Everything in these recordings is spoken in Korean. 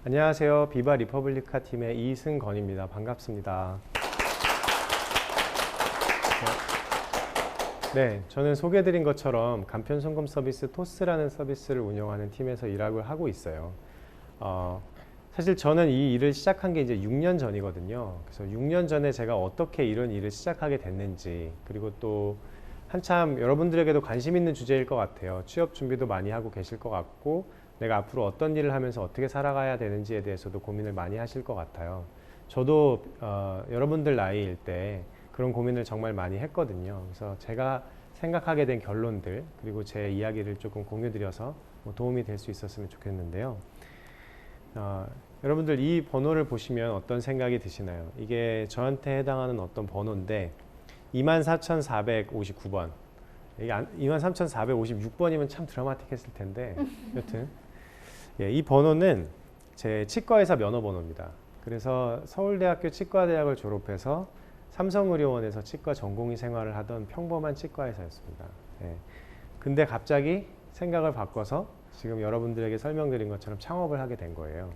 안녕하세요. 비바 리퍼블리카 팀의 이승건입니다. 반갑습니다. 네, 저는 소개해드린 것처럼 간편 송금 서비스 토스라는 서비스를 운영하는 팀에서 일하고 하고 있어요. 사실 저는 이 일을 시작한 게 이제 6년 전이거든요. 그래서 6년 전에 제가 어떻게 이런 일을 시작하게 됐는지, 그리고 또 한참 여러분들에게도 관심 있는 주제일 것 같아요. 취업 준비도 많이 하고 계실 것 같고, 내가 앞으로 어떤 일을 하면서 어떻게 살아가야 되는지에 대해서도 고민을 많이 하실 것 같아요. 저도 여러분들 나이일 때 그런 고민을 정말 많이 했거든요. 그래서 제가 생각하게 된 결론들, 그리고 제 이야기를 조금 공유드려서 도움이 될 수 있었으면 좋겠는데요. 여러분들 이 번호를 보시면 어떤 생각이 드시나요? 이게 저한테 해당하는 어떤 번호인데 24,459번. 이게 23,456번이면 참 드라마틱했을 텐데 여튼 이 번호는 제 치과의사 면허 번호입니다. 그래서 서울대학교 치과대학을 졸업해서 삼성의료원에서 치과 전공의 생활을 하던 평범한 치과의사였습니다. 근데 갑자기 생각을 바꿔서 지금 여러분들에게 설명드린 것처럼 창업을 하게 된 거예요.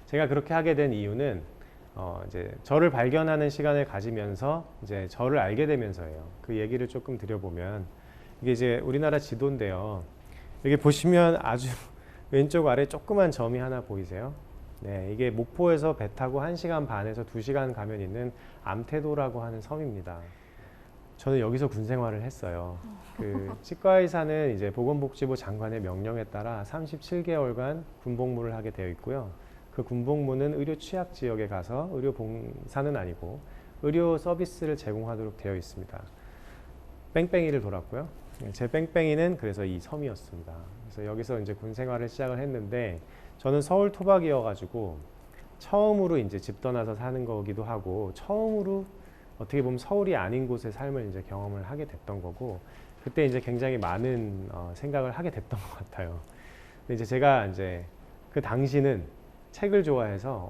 제가 그렇게 하게 된 이유는 이제 저를 발견하는 시간을 가지면서 이제 저를 알게 되면서예요. 그 얘기를 조금 드려보면 이게 이제 우리나라 지도인데요. 여기 보시면 아주 왼쪽 아래 조그만 점이 하나 보이세요? 네, 이게 목포에서 배 타고 1시간 반에서 2시간 가면 있는 암태도라고 하는 섬입니다. 저는 여기서 군 생활을 했어요. 그 치과의사는 이제 보건복지부 장관의 명령에 따라 37개월간 군복무를 하게 되어 있고요. 그 군복무는 의료 취약 지역에 가서 의료 봉사는 아니고 의료 서비스를 제공하도록 되어 있습니다. 뺑뺑이를 돌았고요. 제 뺑뺑이는 그래서 이 섬이었습니다. 그래서 여기서 이제 군 생활을 시작을 했는데 저는 서울 토박이어가지고 처음으로 이제 집 떠나서 사는 거기도 하고 처음으로 어떻게 보면 서울이 아닌 곳의 삶을 이제 경험을 하게 됐던 거고 그때 이제 굉장히 많은 생각을 하게 됐던 것 같아요. 근데 이제 제가 이제 그 당시는 책을 좋아해서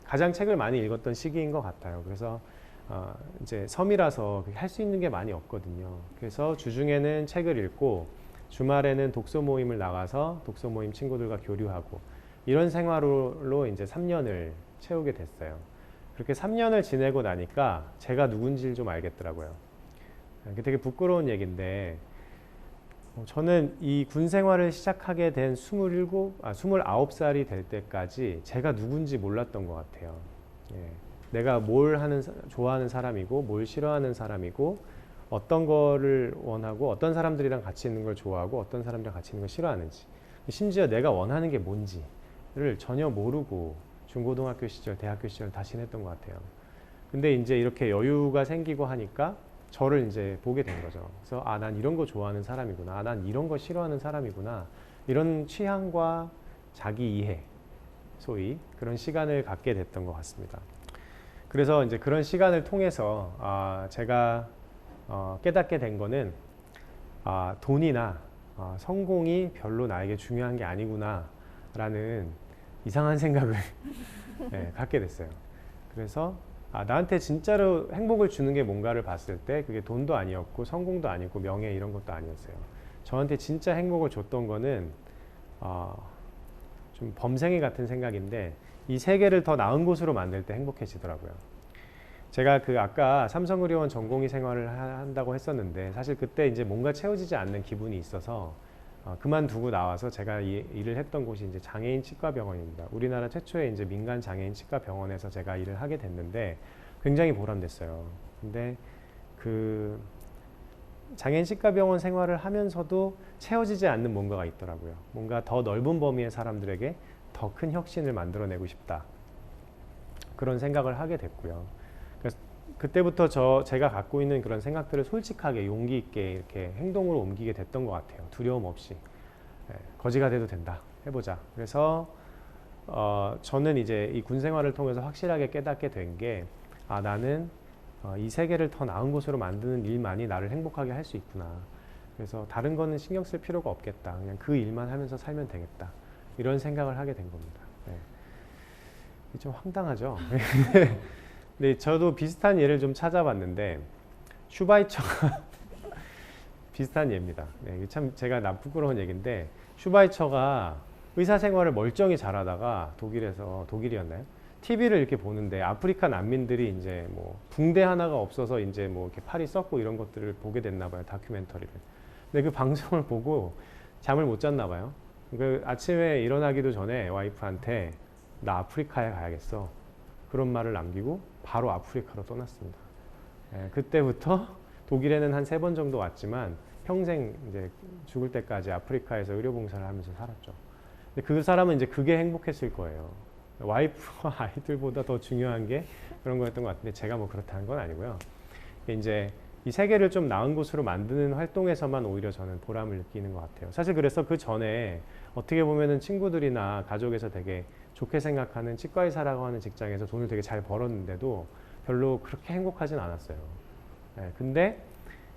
가장 책을 많이 읽었던 시기인 것 같아요. 그래서 이제 섬이라서 할 수 있는 게 많이 없거든요. 그래서 주중에는 책을 읽고 주말에는 독서 모임을 나가서 독서 모임 친구들과 교류하고 이런 생활로 이제 3년을 채우게 됐어요. 그렇게 3년을 지내고 나니까 제가 누군지를 좀 알겠더라고요. 되게 부끄러운 얘기인데 저는 이 군 생활을 시작하게 된 29살이 될 때까지 제가 누군지 몰랐던 것 같아요. 내가 뭘 좋아하는 사람이고 뭘 싫어하는 사람이고 어떤 거를 원하고 어떤 사람들이랑 같이 있는 걸 좋아하고 어떤 사람들이랑 같이 있는 걸 싫어하는지 심지어 내가 원하는 게 뭔지를 전혀 모르고 중고등학교 시절, 대학교 시절 다 지냈던 것 같아요. 근데 이제 이렇게 여유가 생기고 하니까 저를 이제 보게 된 거죠. 그래서 난 이런 거 좋아하는 사람이구나. 난 이런 거 싫어하는 사람이구나. 이런 취향과 자기 이해, 소위 그런 시간을 갖게 됐던 것 같습니다. 그래서 이제 그런 시간을 통해서 제가 깨닫게 된 거는 돈이나 성공이 별로 나에게 중요한 게 아니구나 라는 이상한 생각을 갖게 됐어요. 그래서 나한테 진짜로 행복을 주는 게 뭔가를 봤을 때 그게 돈도 아니었고 성공도 아니고 명예 이런 것도 아니었어요. 저한테 진짜 행복을 줬던 거는 좀 범생이 같은 생각인데 이 세계를 더 나은 곳으로 만들 때 행복해지더라고요. 제가 아까 삼성의료원 전공의 생활을 한다고 했었는데 사실 그때 이제 뭔가 채워지지 않는 기분이 있어서 그만두고 나와서 제가 일을 했던 곳이 이제 장애인 치과병원입니다. 우리나라 최초의 이제 민간 장애인 치과병원에서 제가 일을 하게 됐는데 굉장히 보람됐어요. 근데 그 장애인 치과병원 생활을 하면서도 채워지지 않는 뭔가가 있더라고요. 뭔가 더 넓은 범위의 사람들에게 더 큰 혁신을 만들어내고 싶다. 그런 생각을 하게 됐고요. 그래서 그때부터 제가 갖고 있는 그런 생각들을 솔직하게 용기 있게 이렇게 행동으로 옮기게 됐던 것 같아요. 두려움 없이. 거지가 돼도 된다. 해보자. 그래서 저는 이제 이 군 생활을 통해서 확실하게 깨닫게 된 게 나는 이 세계를 더 나은 곳으로 만드는 일만이 나를 행복하게 할 수 있구나. 그래서 다른 거는 신경 쓸 필요가 없겠다. 그냥 그 일만 하면서 살면 되겠다. 이런 생각을 하게 된 겁니다. 좀 황당하죠? 근데 저도 비슷한 예를 좀 찾아봤는데 슈바이처가 비슷한 예입니다. 참 제가 부끄러운 얘기인데 슈바이처가 의사 생활을 멀쩡히 잘하다가 독일이었나요? TV를 이렇게 보는데 아프리카 난민들이 이제 뭐 붕대 하나가 없어서 이제 뭐 이렇게 팔이 썩고 이런 것들을 보게 됐나 봐요. 다큐멘터리를. 근데 그 방송을 보고 잠을 못 잤나 봐요. 그 아침에 일어나기도 전에 와이프한테 나 아프리카에 가야겠어. 그런 말을 남기고 바로 아프리카로 떠났습니다. 예, 그때부터 독일에는 한 3번 정도 왔지만 평생 이제 죽을 때까지 아프리카에서 의료봉사를 하면서 살았죠. 근데 그 사람은 이제 그게 행복했을 거예요. 와이프와 아이들보다 더 중요한 게 그런 거였던 것 같은데 제가 뭐 그렇다는 건 아니고요. 이제 이 세계를 좀 나은 곳으로 만드는 활동에서만 오히려 저는 보람을 느끼는 것 같아요. 사실 그래서 그 전에 어떻게 보면은 친구들이나 가족에서 되게 좋게 생각하는 치과의사라고 하는 직장에서 돈을 되게 잘 벌었는데도 별로 그렇게 행복하진 않았어요. 네, 근데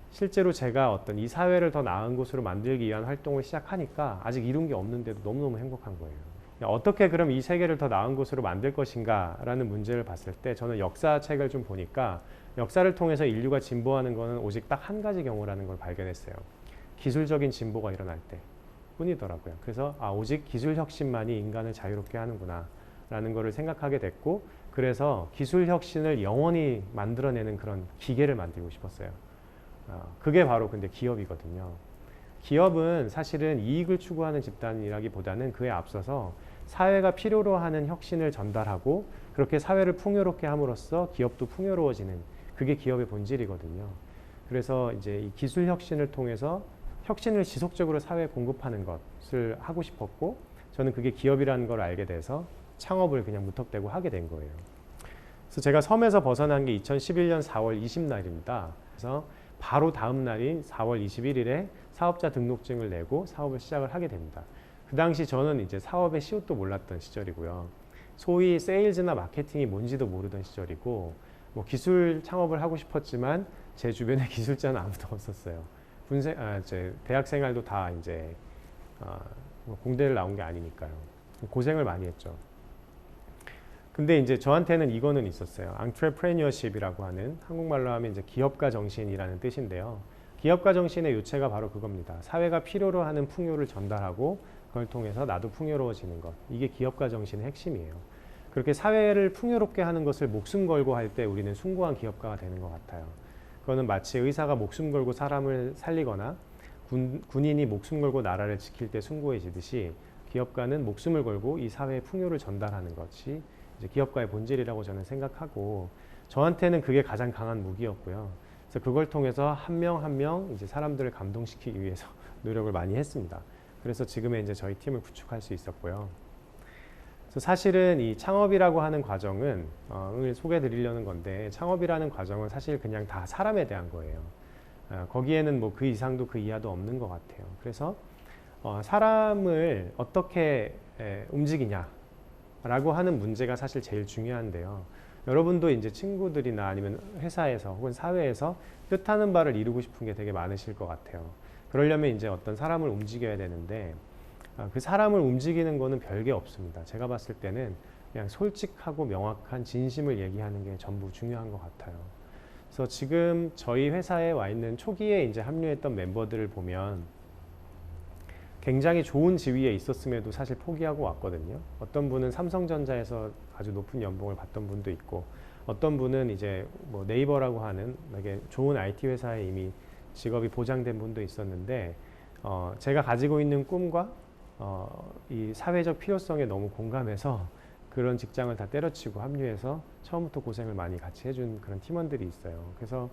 실제로 제가 어떤 이 사회를 더 나은 곳으로 만들기 위한 활동을 시작하니까 아직 이룬 게 없는데도 너무너무 행복한 거예요. 어떻게 그럼 이 세계를 더 나은 곳으로 만들 것인가 라는 문제를 봤을 때 저는 역사책을 좀 보니까 역사를 통해서 인류가 진보하는 것은 오직 딱 한 가지 경우라는 걸 발견했어요. 기술적인 진보가 일어날 때 뿐이더라고요. 그래서 오직 기술 혁신만이 인간을 자유롭게 하는구나 라는 거를 생각하게 됐고, 그래서 기술 혁신을 영원히 만들어내는 그런 기계를 만들고 싶었어요. 그게 바로 근데 기업이거든요. 기업은 사실은 이익을 추구하는 집단이라기보다는 그에 앞서서 사회가 필요로 하는 혁신을 전달하고 그렇게 사회를 풍요롭게 함으로써 기업도 풍요로워지는, 그게 기업의 본질이거든요. 그래서 이제 이 기술 혁신을 통해서 혁신을 지속적으로 사회에 공급하는 것을 하고 싶었고, 저는 그게 기업이라는 걸 알게 돼서 창업을 그냥 무턱대고 하게 된 거예요. 그래서 제가 섬에서 벗어난 게 2011년 4월 20날입니다. 그래서 바로 다음 날인 4월 21일에 사업자 등록증을 내고 사업을 시작을 하게 됩니다. 그 당시 저는 이제 사업의 시옷도 몰랐던 시절이고요. 소위 세일즈나 마케팅이 뭔지도 모르던 시절이고, 뭐 기술 창업을 하고 싶었지만 제 주변에 기술자는 아무도 없었어요. 제 대학 생활도 다 이제 뭐 공대를 나온 게 아니니까요. 고생을 많이 했죠. 근데 이제 저한테는 이거는 있었어요. entrepreneurship이라고 하는, 한국말로 하면 이제 기업가 정신이라는 뜻인데요. 기업가 정신의 요체가 바로 그겁니다. 사회가 필요로 하는 풍요를 전달하고 그걸 통해서 나도 풍요로워지는 것. 이게 기업가 정신의 핵심이에요. 그렇게 사회를 풍요롭게 하는 것을 목숨 걸고 할 때 우리는 숭고한 기업가가 되는 것 같아요. 그거는 마치 의사가 목숨 걸고 사람을 살리거나 군인이 목숨 걸고 나라를 지킬 때 숭고해지듯이, 기업가는 목숨을 걸고 이 사회의 풍요를 전달하는 것이 이제 기업가의 본질이라고 저는 생각하고, 저한테는 그게 가장 강한 무기였고요. 그래서 그걸 통해서 한 명 한 명 이제 사람들을 감동시키기 위해서 노력을 많이 했습니다. 그래서 지금의 이제 저희 팀을 구축할 수 있었고요. 그래서 사실은 이 창업이라고 하는 과정은 오늘 소개해 드리려는 건데, 창업이라는 과정은 사실 그냥 다 사람에 대한 거예요. 거기에는 뭐 그 이상도 그 이하도 없는 것 같아요. 그래서 사람을 어떻게 움직이냐라고 하는 문제가 사실 제일 중요한데요. 여러분도 이제 친구들이나 아니면 회사에서 혹은 사회에서 뜻하는 바를 이루고 싶은 게 되게 많으실 것 같아요. 그러려면 이제 어떤 사람을 움직여야 되는데, 그 사람을 움직이는 거는 별게 없습니다. 제가 봤을 때는 그냥 솔직하고 명확한 진심을 얘기하는 게 전부 중요한 것 같아요. 그래서 지금 저희 회사에 와 있는 초기에 이제 합류했던 멤버들을 보면 굉장히 좋은 지위에 있었음에도 사실 포기하고 왔거든요. 어떤 분은 삼성전자에서 아주 높은 연봉을 받던 분도 있고, 어떤 분은 이제 뭐 네이버라고 하는 되게 좋은 IT 회사에 이미 직업이 보장된 분도 있었는데, 제가 가지고 있는 꿈과 이 사회적 필요성에 너무 공감해서 그런 직장을 다 때려치고 합류해서 처음부터 고생을 많이 같이 해준 그런 팀원들이 있어요. 그래서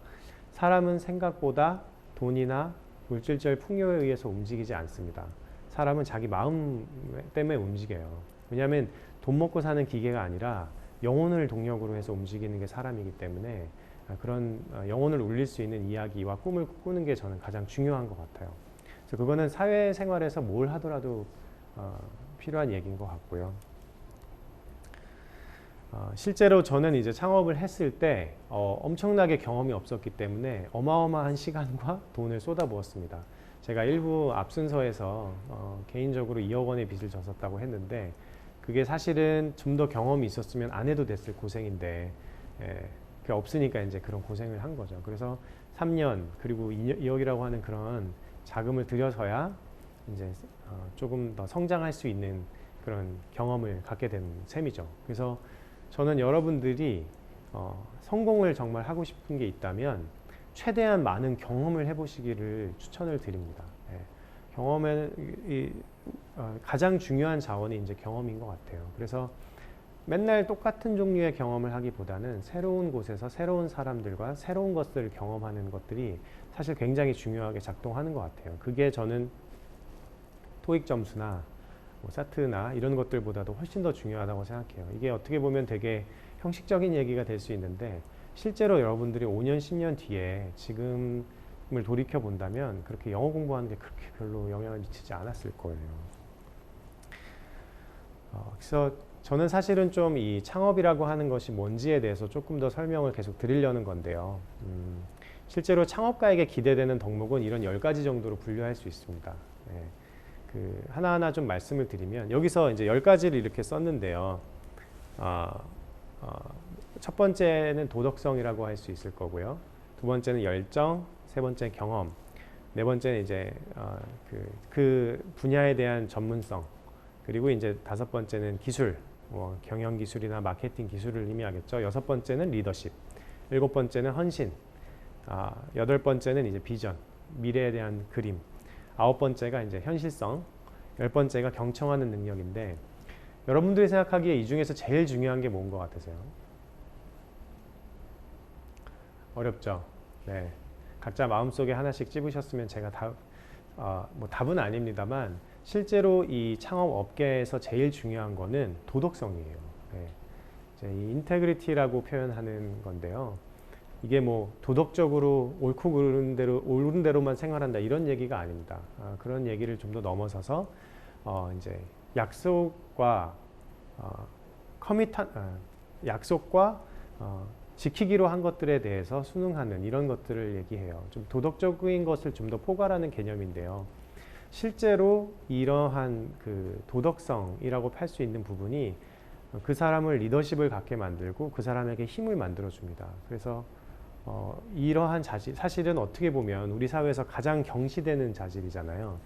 사람은 생각보다 돈이나 물질적 풍요에 의해서 움직이지 않습니다. 사람은 자기 마음 때문에 움직여요. 왜냐하면 돈 먹고 사는 기계가 아니라 영혼을 동력으로 해서 움직이는 게 사람이기 때문에, 그런 영혼을 울릴 수 있는 이야기와 꿈을 꾸는 게 저는 가장 중요한 것 같아요. 그래서 그거는 사회생활에서 뭘 하더라도 필요한 얘기인 것 같고요. 실제로 저는 이제 창업을 했을 때 엄청나게 경험이 없었기 때문에 어마어마한 시간과 돈을 쏟아부었습니다. 제가 일부 앞순서에서 개인적으로 2억 원의 빚을 졌었다고 했는데, 그게 사실은 좀 더 경험이 있었으면 안 해도 됐을 고생인데, 그게 없으니까 이제 그런 고생을 한 거죠. 그래서 3년 그리고 2억이라고 하는 그런 자금을 들여서야 이제 조금 더 성장할 수 있는 그런 경험을 갖게 된 셈이죠. 그래서 저는 여러분들이 성공을 정말 하고 싶은 게 있다면 최대한 많은 경험을 해보시기를 추천을 드립니다. 예. 경험의 가장 중요한 자원이 이제 경험인 것 같아요. 그래서 맨날 똑같은 종류의 경험을 하기보다는 새로운 곳에서 새로운 사람들과 새로운 것들을 경험하는 것들이 사실 굉장히 중요하게 작동하는 것 같아요. 그게 저는 토익 점수나 뭐 사트나 이런 것들보다도 훨씬 더 중요하다고 생각해요. 이게 어떻게 보면 되게 형식적인 얘기가 될 수 있는데 실제로 여러분들이 5년, 10년 뒤에 지금을 돌이켜 본다면 그렇게 영어 공부하는 게 그렇게 별로 영향을 미치지 않았을 거예요. 그래서 저는 사실은 좀 이 창업이라고 하는 것이 뭔지에 대해서 조금 더 설명을 계속 드리려는 건데요. 실제로 창업가에게 기대되는 덕목은 이런 10가지 정도로 분류할 수 있습니다. 네. 그 하나하나 좀 말씀을 드리면 여기서 이제 10가지를 이렇게 썼는데요. 첫 번째는 도덕성이라고 할 수 있을 거고요. 두 번째는 열정, 세 번째는 경험, 네 번째는 이제 그 분야에 대한 전문성, 그리고 이제 다섯 번째는 기술, 뭐 경영 기술이나 마케팅 기술을 의미하겠죠. 여섯 번째는 리더십, 일곱 번째는 헌신, 여덟 번째는 이제 비전, 미래에 대한 그림, 아홉 번째가 이제 현실성, 열 번째가 경청하는 능력인데 여러분들이 생각하기에 이 중에서 제일 중요한 게 뭔 것 같으세요? 어렵죠? 네. 각자 마음속에 하나씩 찝으셨으면 제가 뭐 답은 아닙니다만 실제로 이 창업 업계에서 제일 중요한 거는 도덕성이에요. 네. 이제 이 인테그리티라고 표현하는 건데요. 이게 뭐 도덕적으로 옳고 옳은 대로만 생활한다 이런 얘기가 아닙니다. 그런 얘기를 좀 더 넘어서서 이제 약속과 약속과 지키기로 한 것들에 대해서 순응하는 이런 것들을 얘기해요. 좀 도덕적인 것을 좀 더 포괄하는 개념인데요. 실제로 이러한 그 도덕성이라고 할 수 있는 부분이 그 사람을 리더십을 갖게 만들고 그 사람에게 힘을 만들어 줍니다. 그래서 이러한 자질, 사실은 어떻게 보면 우리 사회에서 가장 경시되는 자질이잖아요.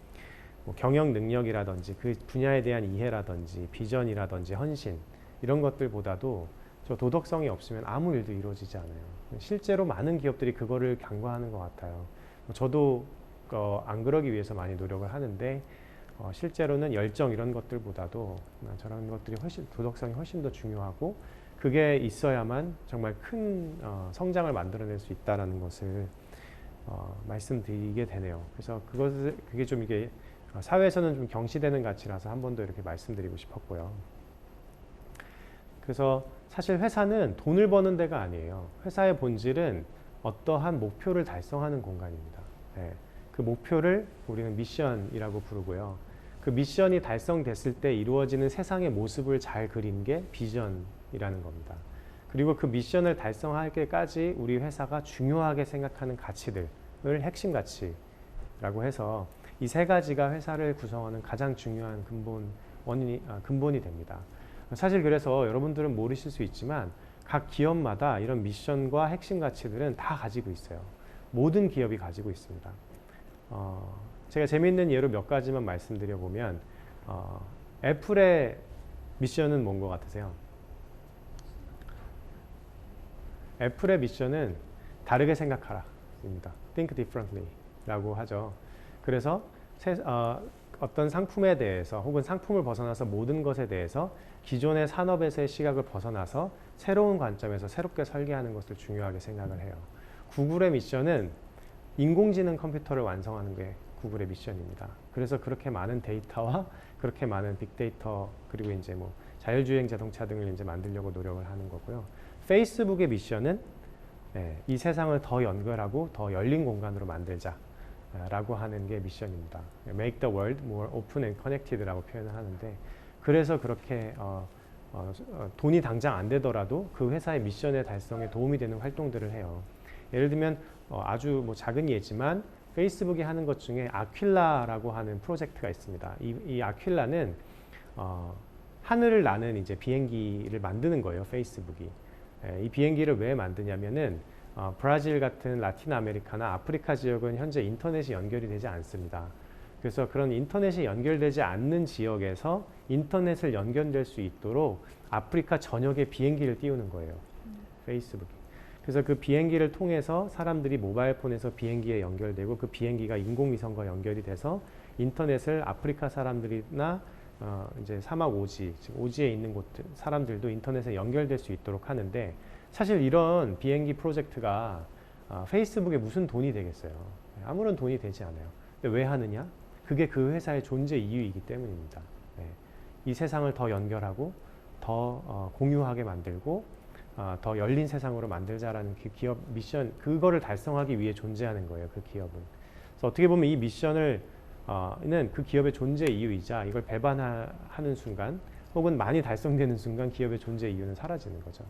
뭐 경영 능력이라든지 그 분야에 대한 이해라든지 비전이라든지 헌신 이런 것들보다도 저 도덕성이 없으면 아무 일도 이루어지지 않아요. 실제로 많은 기업들이 그거를 간과하는 것 같아요. 저도 안 그러기 위해서 많이 노력을 하는데 실제로는 열정 이런 것들보다도 저런 것들이 도덕성이 훨씬 더 중요하고 그게 있어야만 정말 큰 성장을 만들어낼 수 있다는 것을 말씀드리게 되네요. 그래서 그게 좀 이게 사회에서는 좀 경시되는 가치라서 한 번 더 이렇게 말씀드리고 싶었고요. 그래서 사실 회사는 돈을 버는 데가 아니에요. 회사의 본질은 어떠한 목표를 달성하는 공간입니다. 네. 그 목표를 우리는 미션이라고 부르고요. 그 미션이 달성됐을 때 이루어지는 세상의 모습을 잘 그린 게 비전이라는 겁니다. 그리고 그 미션을 달성할 때까지 우리 회사가 중요하게 생각하는 가치들을 핵심 가치라고 해서 이 세 가지가 회사를 구성하는 가장 중요한 근본이 됩니다. 사실 그래서 여러분들은 모르실 수 있지만 각 기업마다 이런 미션과 핵심 가치들은 다 가지고 있어요. 모든 기업이 가지고 있습니다. 제가 재미있는 예로 몇 가지만 말씀드려보면 애플의 미션은 뭔 것 같으세요? 애플의 미션은 다르게 생각하라 입니다. Think differently 라고 하죠. 그래서 어떤 상품에 대해서 혹은 상품을 벗어나서 모든 것에 대해서 기존의 산업에서의 시각을 벗어나서 새로운 관점에서 새롭게 설계하는 것을 중요하게 생각을 해요. 구글의 미션은 인공지능 컴퓨터를 완성하는 게 구글의 미션입니다. 그래서 그렇게 많은 데이터와 그렇게 많은 빅데이터 그리고 이제 뭐 자율주행 자동차 등을 이제 만들려고 노력을 하는 거고요. 페이스북의 미션은 이 세상을 더 연결하고 더 열린 공간으로 만들자라고 하는 게 미션입니다. Make the world more open and connected라고 표현을 하는데 그래서 그렇게 돈이 당장 안 되더라도 그 회사의 미션의 달성에 도움이 되는 활동들을 해요. 예를 들면 아주 뭐 작은 예지만 페이스북이 하는 것 중에 아퀼라라고 하는 프로젝트가 있습니다. 이 아퀼라는 하늘을 나는 이제 비행기를 만드는 거예요. 페이스북이. 이 비행기를 왜 만드냐면은 브라질 같은 라틴 아메리카나 아프리카 지역은 현재 인터넷이 연결이 되지 않습니다. 그래서 그런 인터넷이 연결되지 않는 지역에서 인터넷을 연결될 수 있도록 아프리카 전역에 비행기를 띄우는 거예요. 페이스북이. 그래서 그 비행기를 통해서 사람들이 모바일 폰에서 비행기에 연결되고 그 비행기가 인공위성과 연결이 돼서 인터넷을 아프리카 사람들이나 이제 사막 오지, 지금 오지에 있는 곳들 사람들도 인터넷에 연결될 수 있도록 하는데 사실 이런 비행기 프로젝트가 페이스북에 무슨 돈이 되겠어요. 아무런 돈이 되지 않아요. 근데 왜 하느냐? 그게 그 회사의 존재 이유이기 때문입니다. 네. 이 세상을 더 연결하고 더 공유하게 만들고 더 열린 세상으로 만들자라는 그 기업 미션, 그거를 달성하기 위해 존재하는 거예요. 그 기업은. 그래서 어떻게 보면 이 미션을 는 그 기업의 존재 이유이자 이걸 배반하는 순간 혹은 많이 달성되는 순간 기업의 존재 이유는 사라지는 거죠.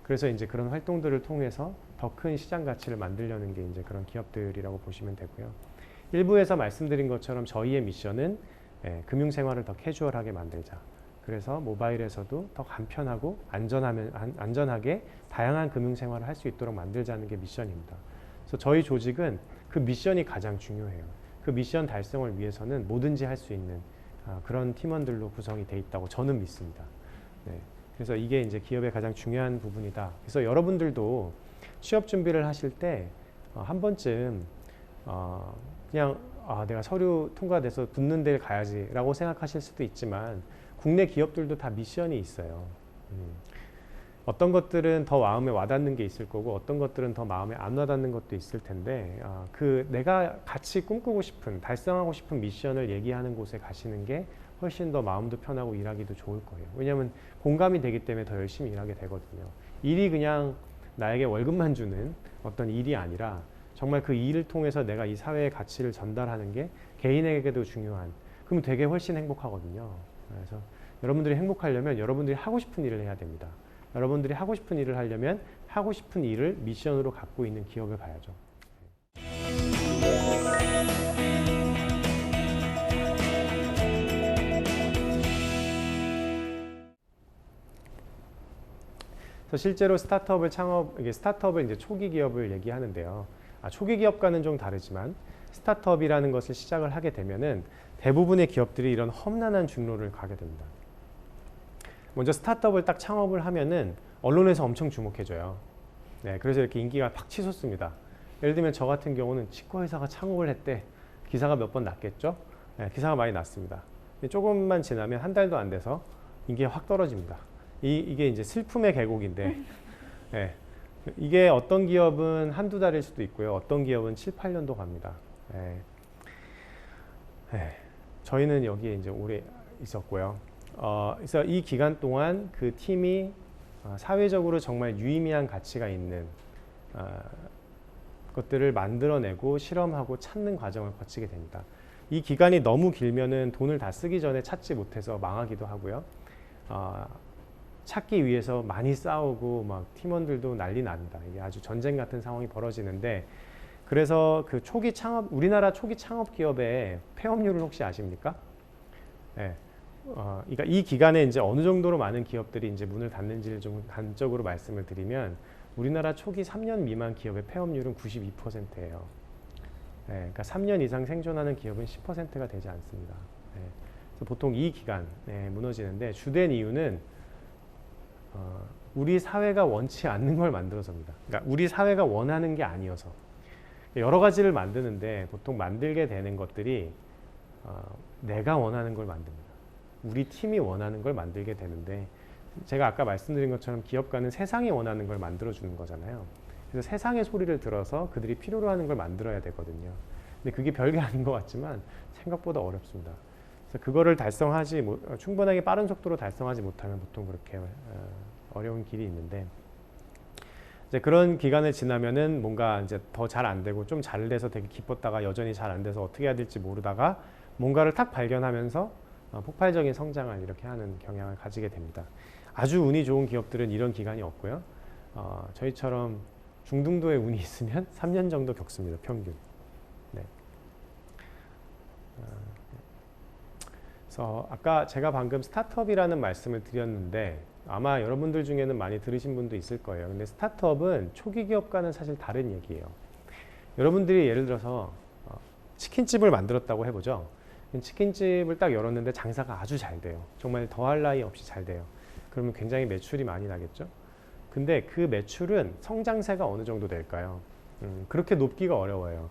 그래서 이제 그런 활동들을 통해서 더 큰 시장 가치를 만들려는 게 이제 그런 기업들이라고 보시면 되고요. 일부에서 말씀드린 것처럼 저희의 미션은 금융생활을 더 캐주얼하게 만들자. 그래서 모바일에서도 더 간편하고 안전하게 다양한 금융생활을 할 수 있도록 만들자는 게 미션입니다. 그래서 저희 조직은 그 미션이 가장 중요해요. 그 미션 달성을 위해서는 뭐든지 할 수 있는 그런 팀원들로 구성이 돼 있다고 저는 믿습니다. 네. 그래서 이게 이제 기업의 가장 중요한 부분이다. 그래서 여러분들도 취업 준비를 하실 때 한 번쯤 그냥 내가 서류 통과돼서 붙는 데를 가야지라고 생각하실 수도 있지만 국내 기업들도 다 미션이 있어요. 어떤 것들은 더 마음에 와닿는 게 있을 거고 어떤 것들은 더 마음에 안 와닿는 것도 있을 텐데 그 내가 같이 꿈꾸고 싶은 달성하고 싶은 미션을 얘기하는 곳에 가시는 게 훨씬 더 마음도 편하고 일하기도 좋을 거예요. 왜냐하면 공감이 되기 때문에 더 열심히 일하게 되거든요. 일이 그냥 나에게 월급만 주는 어떤 일이 아니라 정말 그 일을 통해서 내가 이 사회의 가치를 전달하는 게 개인에게도 중요한, 그럼 되게 훨씬 행복하거든요. 그래서 여러분들이 행복하려면 여러분들이 하고 싶은 일을 해야 됩니다. 여러분들이 하고 싶은 일을 하려면 하고 싶은 일을 미션으로 갖고 있는 기업을 가야죠. 그래서 실제로 스타트업을 이제 초기 기업을 얘기하는데요. 초기 기업과는 좀 다르지만 스타트업이라는 것을 시작을 하게 되면은 대부분의 기업들이 이런 험난한 중로를 가게 됩니다. 먼저 스타트업을 딱 창업을 하면은 언론에서 엄청 주목해줘요. 네, 그래서 이렇게 인기가 팍 치솟습니다. 예를 들면 저 같은 경우는 치과의사가 창업을 했대. 기사가 몇 번 났겠죠? 네, 기사가 많이 났습니다. 조금만 지나면 한 달도 안 돼서 인기가 확 떨어집니다. 이게 이제 슬픔의 계곡인데 네, 이게 어떤 기업은 한두 달일 수도 있고요. 어떤 기업은 7, 8년도 갑니다. 네. 네, 저희는 여기에 이제 오래 있었고요. 그래서 이 기간 동안 그 팀이 사회적으로 정말 유의미한 가치가 있는 것들을 만들어내고 실험하고 찾는 과정을 거치게 됩니다. 이 기간이 너무 길면은 돈을 다 쓰기 전에 찾지 못해서 망하기도 하고요. 찾기 위해서 많이 싸우고 막 팀원들도 난리 납니다. 이게 아주 전쟁 같은 상황이 벌어지는데, 그래서 그 우리나라 초기 창업 기업의 폐업률을 혹시 아십니까? 네. 그러니까 이 기간에 이제 어느 정도로 많은 기업들이 이제 문을 닫는지를 좀 단적으로 말씀을 드리면, 우리나라 초기 3년 미만 기업의 폐업률은 92%예요. 네, 그러니까 3년 이상 생존하는 기업은 10%가 되지 않습니다. 네, 그래서 보통 이 기간에 무너지는데 주된 이유는 우리 사회가 원치 않는 걸 만들어서입니다. 그러니까 우리 사회가 원하는 게 아니어서. 여러 가지를 만드는데 보통 만들게 되는 것들이 내가 원하는 걸 만듭니다. 우리 팀이 원하는 걸 만들게 되는데, 제가 아까 말씀드린 것처럼 기업가는 세상이 원하는 걸 만들어주는 거잖아요. 그래서 세상의 소리를 들어서 그들이 필요로 하는 걸 만들어야 되거든요. 근데 그게 별게 아닌 것 같지만 생각보다 어렵습니다. 그래서 그거를 충분하게 빠른 속도로 달성하지 못하면 보통 그렇게 어려운 길이 있는데, 이제 그런 기간을 지나면은 뭔가 이제 더 잘 안 되고 좀 잘 돼서 되게 기뻤다가 여전히 잘 안 돼서 어떻게 해야 될지 모르다가 뭔가를 딱 발견하면서 폭발적인 성장을 이렇게 하는 경향을 가지게 됩니다. 아주 운이 좋은 기업들은 이런 기간이 없고요. 저희처럼 중등도의 운이 있으면 3년 정도 겪습니다. 평균. 네. 그래서 아까 제가 방금 스타트업이라는 말씀을 드렸는데 아마 여러분들 중에는 많이 들으신 분도 있을 거예요. 근데 스타트업은 초기 기업과는 사실 다른 얘기예요. 여러분들이 예를 들어서 치킨집을 만들었다고 해보죠. 치킨집을 딱 열었는데 장사가 아주 잘 돼요. 정말 더할 나위 없이 잘 돼요. 그러면 굉장히 매출이 많이 나겠죠. 근데 그 매출은 성장세가 어느 정도 될까요? 그렇게 높기가 어려워요.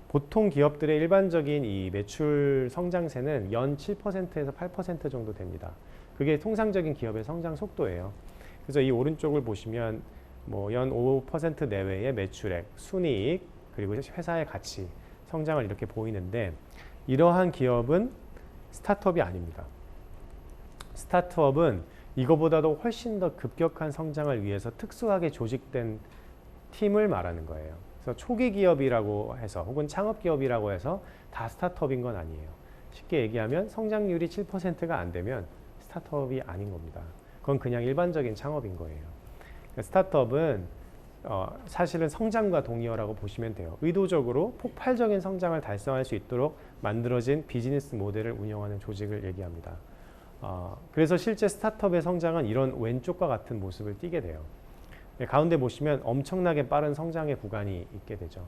보통 기업들의 일반적인 이 매출 성장세는 연 7%에서 8% 정도 됩니다. 그게 통상적인 기업의 성장 속도예요. 그래서 이 오른쪽을 보시면 뭐 연 5% 내외의 매출액, 순이익, 그리고 회사의 가치, 성장을 이렇게 보이는데 이러한 기업은 스타트업이 아닙니다. 스타트업은 이거보다도 훨씬 더 급격한 성장을 위해서 특수하게 조직된 팀을 말하는 거예요. 그래서 초기 기업이라고 해서 혹은 창업 기업이라고 해서 다 스타트업인 건 아니에요. 쉽게 얘기하면 성장률이 7%가 안 되면 스타트업이 아닌 겁니다. 그건 그냥 일반적인 창업인 거예요. 그러니까 스타트업은 사실은 성장과 동의어라고 보시면 돼요. 의도적으로 폭발적인 성장을 달성할 수 있도록 만들어진 비즈니스 모델을 운영하는 조직을 얘기합니다. 그래서 실제 스타트업의 성장은 이런 왼쪽과 같은 모습을 띠게 돼요. 가운데 보시면 엄청나게 빠른 성장의 구간이 있게 되죠.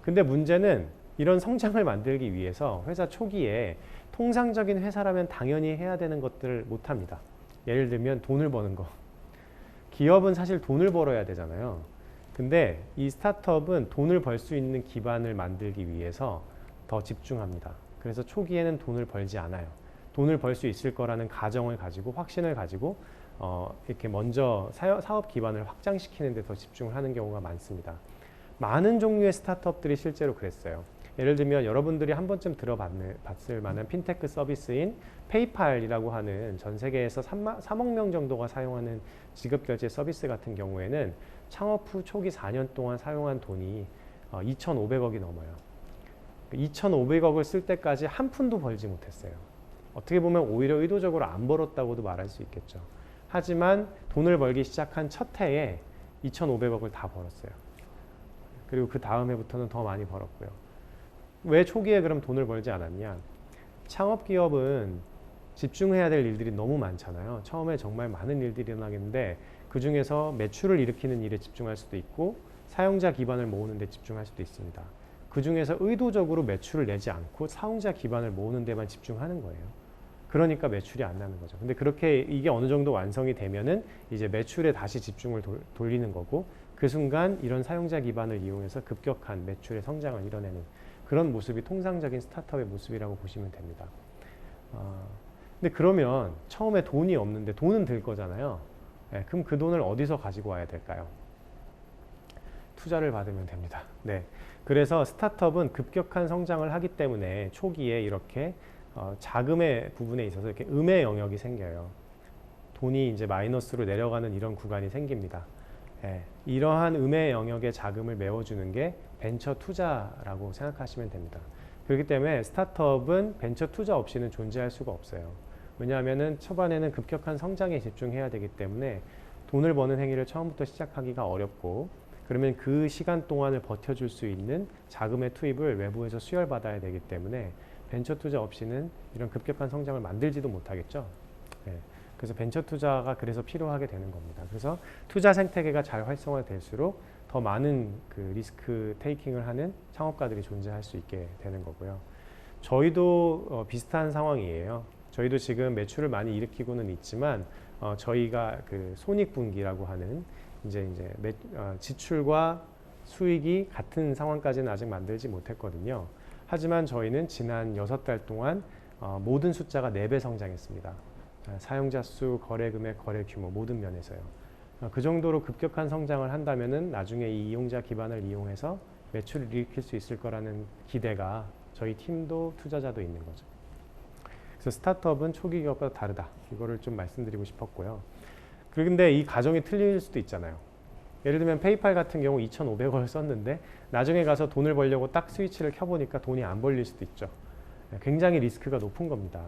근데 문제는 이런 성장을 만들기 위해서 회사 초기에 통상적인 회사라면 당연히 해야 되는 것들을 못합니다. 예를 들면 돈을 버는 거. 기업은 사실 돈을 벌어야 되잖아요. 근데 이 스타트업은 돈을 벌 수 있는 기반을 만들기 위해서 더 집중합니다. 그래서 초기에는 돈을 벌지 않아요. 돈을 벌 수 있을 거라는 가정을 가지고 확신을 가지고 이렇게 먼저 사업 기반을 확장시키는 데 더 집중을 하는 경우가 많습니다. 많은 종류의 스타트업들이 실제로 그랬어요. 예를 들면 여러분들이 한 번쯤 들어봤을 만한 핀테크 서비스인 페이팔이라고 하는 전 세계에서 3억 명 정도가 사용하는 지급결제 서비스 같은 경우에는 창업 후 초기 4년 동안 사용한 돈이 2,500억이 넘어요. 2,500억을 쓸 때까지 한 푼도 벌지 못했어요. 어떻게 보면 오히려 의도적으로 안 벌었다고도 말할 수 있겠죠. 하지만 돈을 벌기 시작한 첫 해에 2,500억을 다 벌었어요. 그리고 그 다음 해부터는 더 많이 벌었고요. 왜 초기에 그럼 돈을 벌지 않았냐? 창업 기업은 집중해야 될 일들이 너무 많잖아요. 처음에 정말 많은 일들이 일어나겠는데 그 중에서 매출을 일으키는 일에 집중할 수도 있고 사용자 기반을 모으는 데 집중할 수도 있습니다. 그 중에서 의도적으로 매출을 내지 않고 사용자 기반을 모으는 데만 집중하는 거예요. 그러니까 매출이 안 나는 거죠. 근데 그렇게 이게 어느 정도 완성이 되면은 이제 매출에 다시 집중을 돌리는 거고 그 순간 이런 사용자 기반을 이용해서 급격한 매출의 성장을 이뤄내는 그런 모습이 통상적인 스타트업의 모습이라고 보시면 됩니다. 근데 그러면 처음에 돈이 없는데 돈은 들 거잖아요. 네, 그럼 그 돈을 어디서 가지고 와야 될까요? 투자를 받으면 됩니다. 네. 그래서 스타트업은 급격한 성장을 하기 때문에 초기에 이렇게 자금의 부분에 있어서 이렇게 음의 영역이 생겨요. 돈이 이제 마이너스로 내려가는 이런 구간이 생깁니다. 예, 이러한 음의 영역의 자금을 메워주는 게 벤처 투자라고 생각하시면 됩니다. 그렇기 때문에 스타트업은 벤처 투자 없이는 존재할 수가 없어요. 왜냐하면 초반에는 급격한 성장에 집중해야 되기 때문에 돈을 버는 행위를 처음부터 시작하기가 어렵고 그러면 그 시간 동안을 버텨줄 수 있는 자금의 투입을 외부에서 수혈받아야 되기 때문에 벤처 투자 없이는 이런 급격한 성장을 만들지도 못하겠죠. 네. 그래서 벤처 투자가 그래서 필요하게 되는 겁니다. 그래서 투자 생태계가 잘 활성화될수록 더 많은 그 리스크 테이킹을 하는 창업가들이 존재할 수 있게 되는 거고요. 저희도 비슷한 상황이에요. 저희도 지금 매출을 많이 일으키고는 있지만 저희가 그 손익분기라고 하는 이제 지출과 수익이 같은 상황까지는 아직 만들지 못했거든요. 하지만 저희는 지난 6달 동안 모든 숫자가 4배 성장했습니다. 사용자 수, 거래 금액, 거래 규모 모든 면에서요. 그 정도로 급격한 성장을 한다면은 나중에 이 이용자 기반을 이용해서 매출을 일으킬 수 있을 거라는 기대가 저희 팀도 투자자도 있는 거죠. 그래서 스타트업은 초기 기업과 다르다. 이거를 좀 말씀드리고 싶었고요. 그런데 이 가정이 틀릴 수도 있잖아요. 예를 들면 페이팔 같은 경우 2,500원을 썼는데 나중에 가서 돈을 벌려고 딱 스위치를 켜보니까 돈이 안 벌릴 수도 있죠. 굉장히 리스크가 높은 겁니다.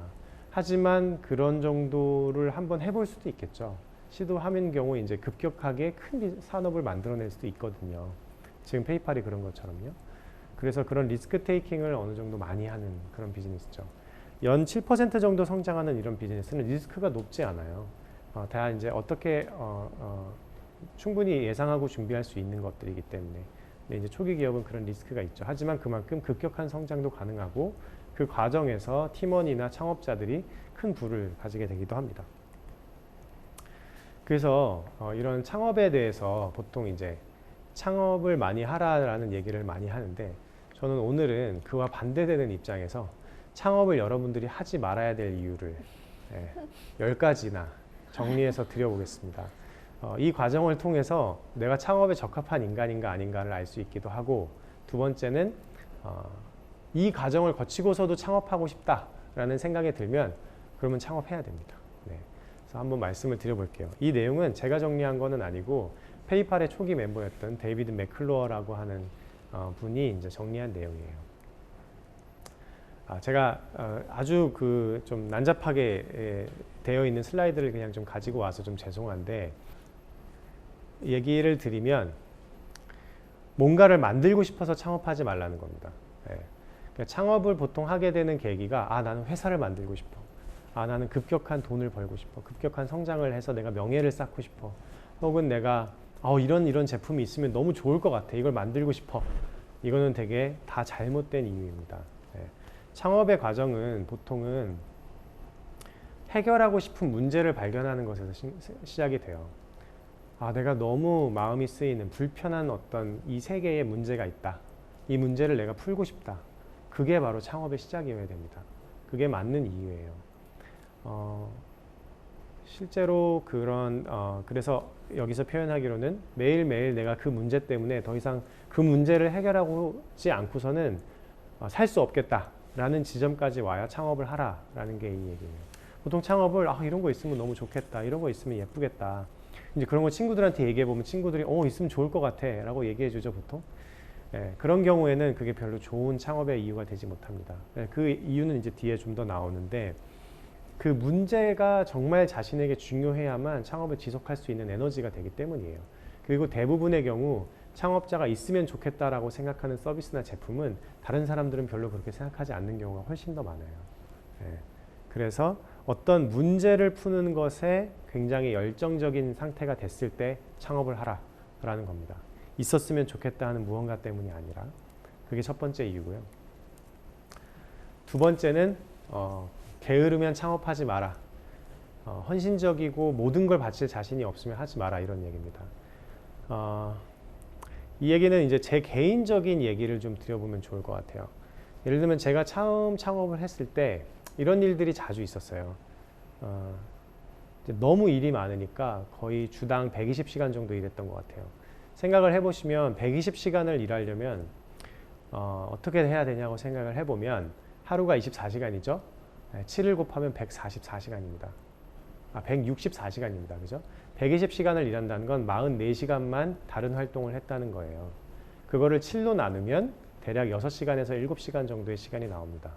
하지만 그런 정도를 한번 해볼 수도 있겠죠. 시도하는 경우 이제 급격하게 큰 산업을 만들어낼 수도 있거든요. 지금 페이팔이 그런 것처럼요. 그래서 그런 리스크 테이킹을 어느 정도 많이 하는 그런 비즈니스죠. 연 7% 정도 성장하는 이런 비즈니스는 리스크가 높지 않아요. 다 이제 어떻게 충분히 예상하고 준비할 수 있는 것들이기 때문에. 근데 이제 초기 기업은 그런 리스크가 있죠. 하지만 그만큼 급격한 성장도 가능하고 그 과정에서 팀원이나 창업자들이 큰 부를 가지게 되기도 합니다. 그래서 이런 창업에 대해서 보통 이제 창업을 많이 하라라는 얘기를 많이 하는데, 저는 오늘은 그와 반대되는 입장에서 창업을 여러분들이 하지 말아야 될 이유를 10가지나 정리해서 드려보겠습니다. 이 과정을 통해서 내가 창업에 적합한 인간인가 아닌가를 알 수 있기도 하고, 두 번째는 이 과정을 거치고서도 창업하고 싶다라는 생각이 들면 그러면 창업해야 됩니다. 네. 그래서 한번 말씀을 드려볼게요. 이 내용은 제가 정리한 거는 아니고 페이팔의 초기 멤버였던 데이비드 맥클로어라고 하는 분이 이제 정리한 내용이에요. 제가 아주 그 좀 난잡하게 되어 있는 슬라이드를 그냥 좀 가지고 와서 좀 죄송한데, 얘기를 드리면 뭔가를 만들고 싶어서 창업하지 말라는 겁니다. 그러니까 창업을 보통 하게 되는 계기가 나는 회사를 만들고 싶어. 나는 급격한 돈을 벌고 싶어. 급격한 성장을 해서 내가 명예를 쌓고 싶어. 혹은 내가 이런 제품이 있으면 너무 좋을 것 같아. 이걸 만들고 싶어. 이거는 되게 다 잘못된 이유입니다. 창업의 과정은 보통은 해결하고 싶은 문제를 발견하는 것에서 시작이 돼요. 내가 너무 마음이 쓰이는 불편한 어떤 이 세계에 문제가 있다. 이 문제를 내가 풀고 싶다. 그게 바로 창업의 시작이어야 됩니다. 그게 맞는 이유예요. 실제로 그래서 여기서 표현하기로는 매일매일 내가 그 문제 때문에 더 이상 그 문제를 해결하지 않고서는 살 수 없겠다라는 지점까지 와야 창업을 하라라는 게 이 얘기예요. 보통 창업을 이런 거 있으면 너무 좋겠다. 이런 거 있으면 예쁘겠다. 이제 그런 거 친구들한테 얘기해 보면 친구들이 있으면 좋을 것 같아 라고 얘기해 주죠, 보통. 그런 경우에는 그게 별로 좋은 창업의 이유가 되지 못합니다. 그 이유는 이제 뒤에 좀 더 나오는데, 그 문제가 정말 자신에게 중요해야만 창업을 지속할 수 있는 에너지가 되기 때문이에요. 그리고 대부분의 경우 창업자가 있으면 좋겠다라고 생각하는 서비스나 제품은 다른 사람들은 별로 그렇게 생각하지 않는 경우가 훨씬 더 많아요. 그래서 어떤 문제를 푸는 것에 굉장히 열정적인 상태가 됐을 때 창업을 하라라는 겁니다. 있었으면 좋겠다 하는 무언가 때문이 아니라. 그게 첫 번째 이유고요. 두 번째는 게으르면 창업하지 마라. 헌신적이고 모든 걸 바칠 자신이 없으면 하지 마라, 이런 얘기입니다. 이 얘기는 이제 제 개인적인 얘기를 좀 드려보면 좋을 것 같아요. 예를 들면 제가 처음 창업을 했을 때 이런 일들이 자주 있었어요. 너무 일이 많으니까 거의 주당 120시간 정도 일했던 것 같아요. 생각을 해보시면 120시간을 일하려면 어떻게 해야 되냐고 생각을 해보면 하루가 24시간이죠. 7을 곱하면 144시간입니다. 164시간입니다. 그죠? 120시간을 일한다는 건 44시간만 다른 활동을 했다는 거예요. 그거를 7로 나누면 대략 6시간에서 7시간 정도의 시간이 나옵니다.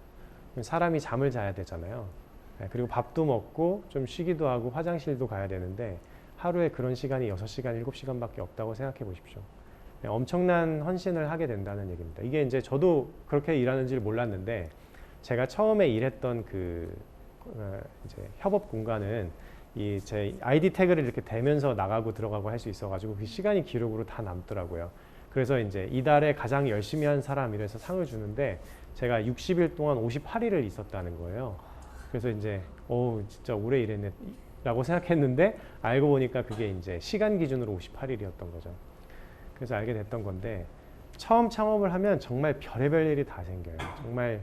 사람이 잠을 자야 되잖아요. 그리고 밥도 먹고 좀 쉬기도 하고 화장실도 가야 되는데 하루에 그런 시간이 6시간, 7시간밖에 없다고 생각해 보십시오. 엄청난 헌신을 하게 된다는 얘기입니다. 이게 이제 저도 그렇게 일하는지를 몰랐는데, 제가 처음에 일했던 이제 협업 공간은 제 아이디 태그를 이렇게 대면서 나가고 들어가고 할 수 있어가지고 그 시간이 기록으로 다 남더라고요. 그래서 이제 이달에 가장 열심히 한 사람 이래서 상을 주는데 제가 60일 동안 58일을 있었다는 거예요. 그래서 이제 진짜 오래 일했네 라고 생각했는데 알고 보니까 그게 이제 시간 기준으로 58일이었던 거죠. 그래서 알게 됐던 건데, 처음 창업을 하면 정말 별의별 일이 다 생겨요. 정말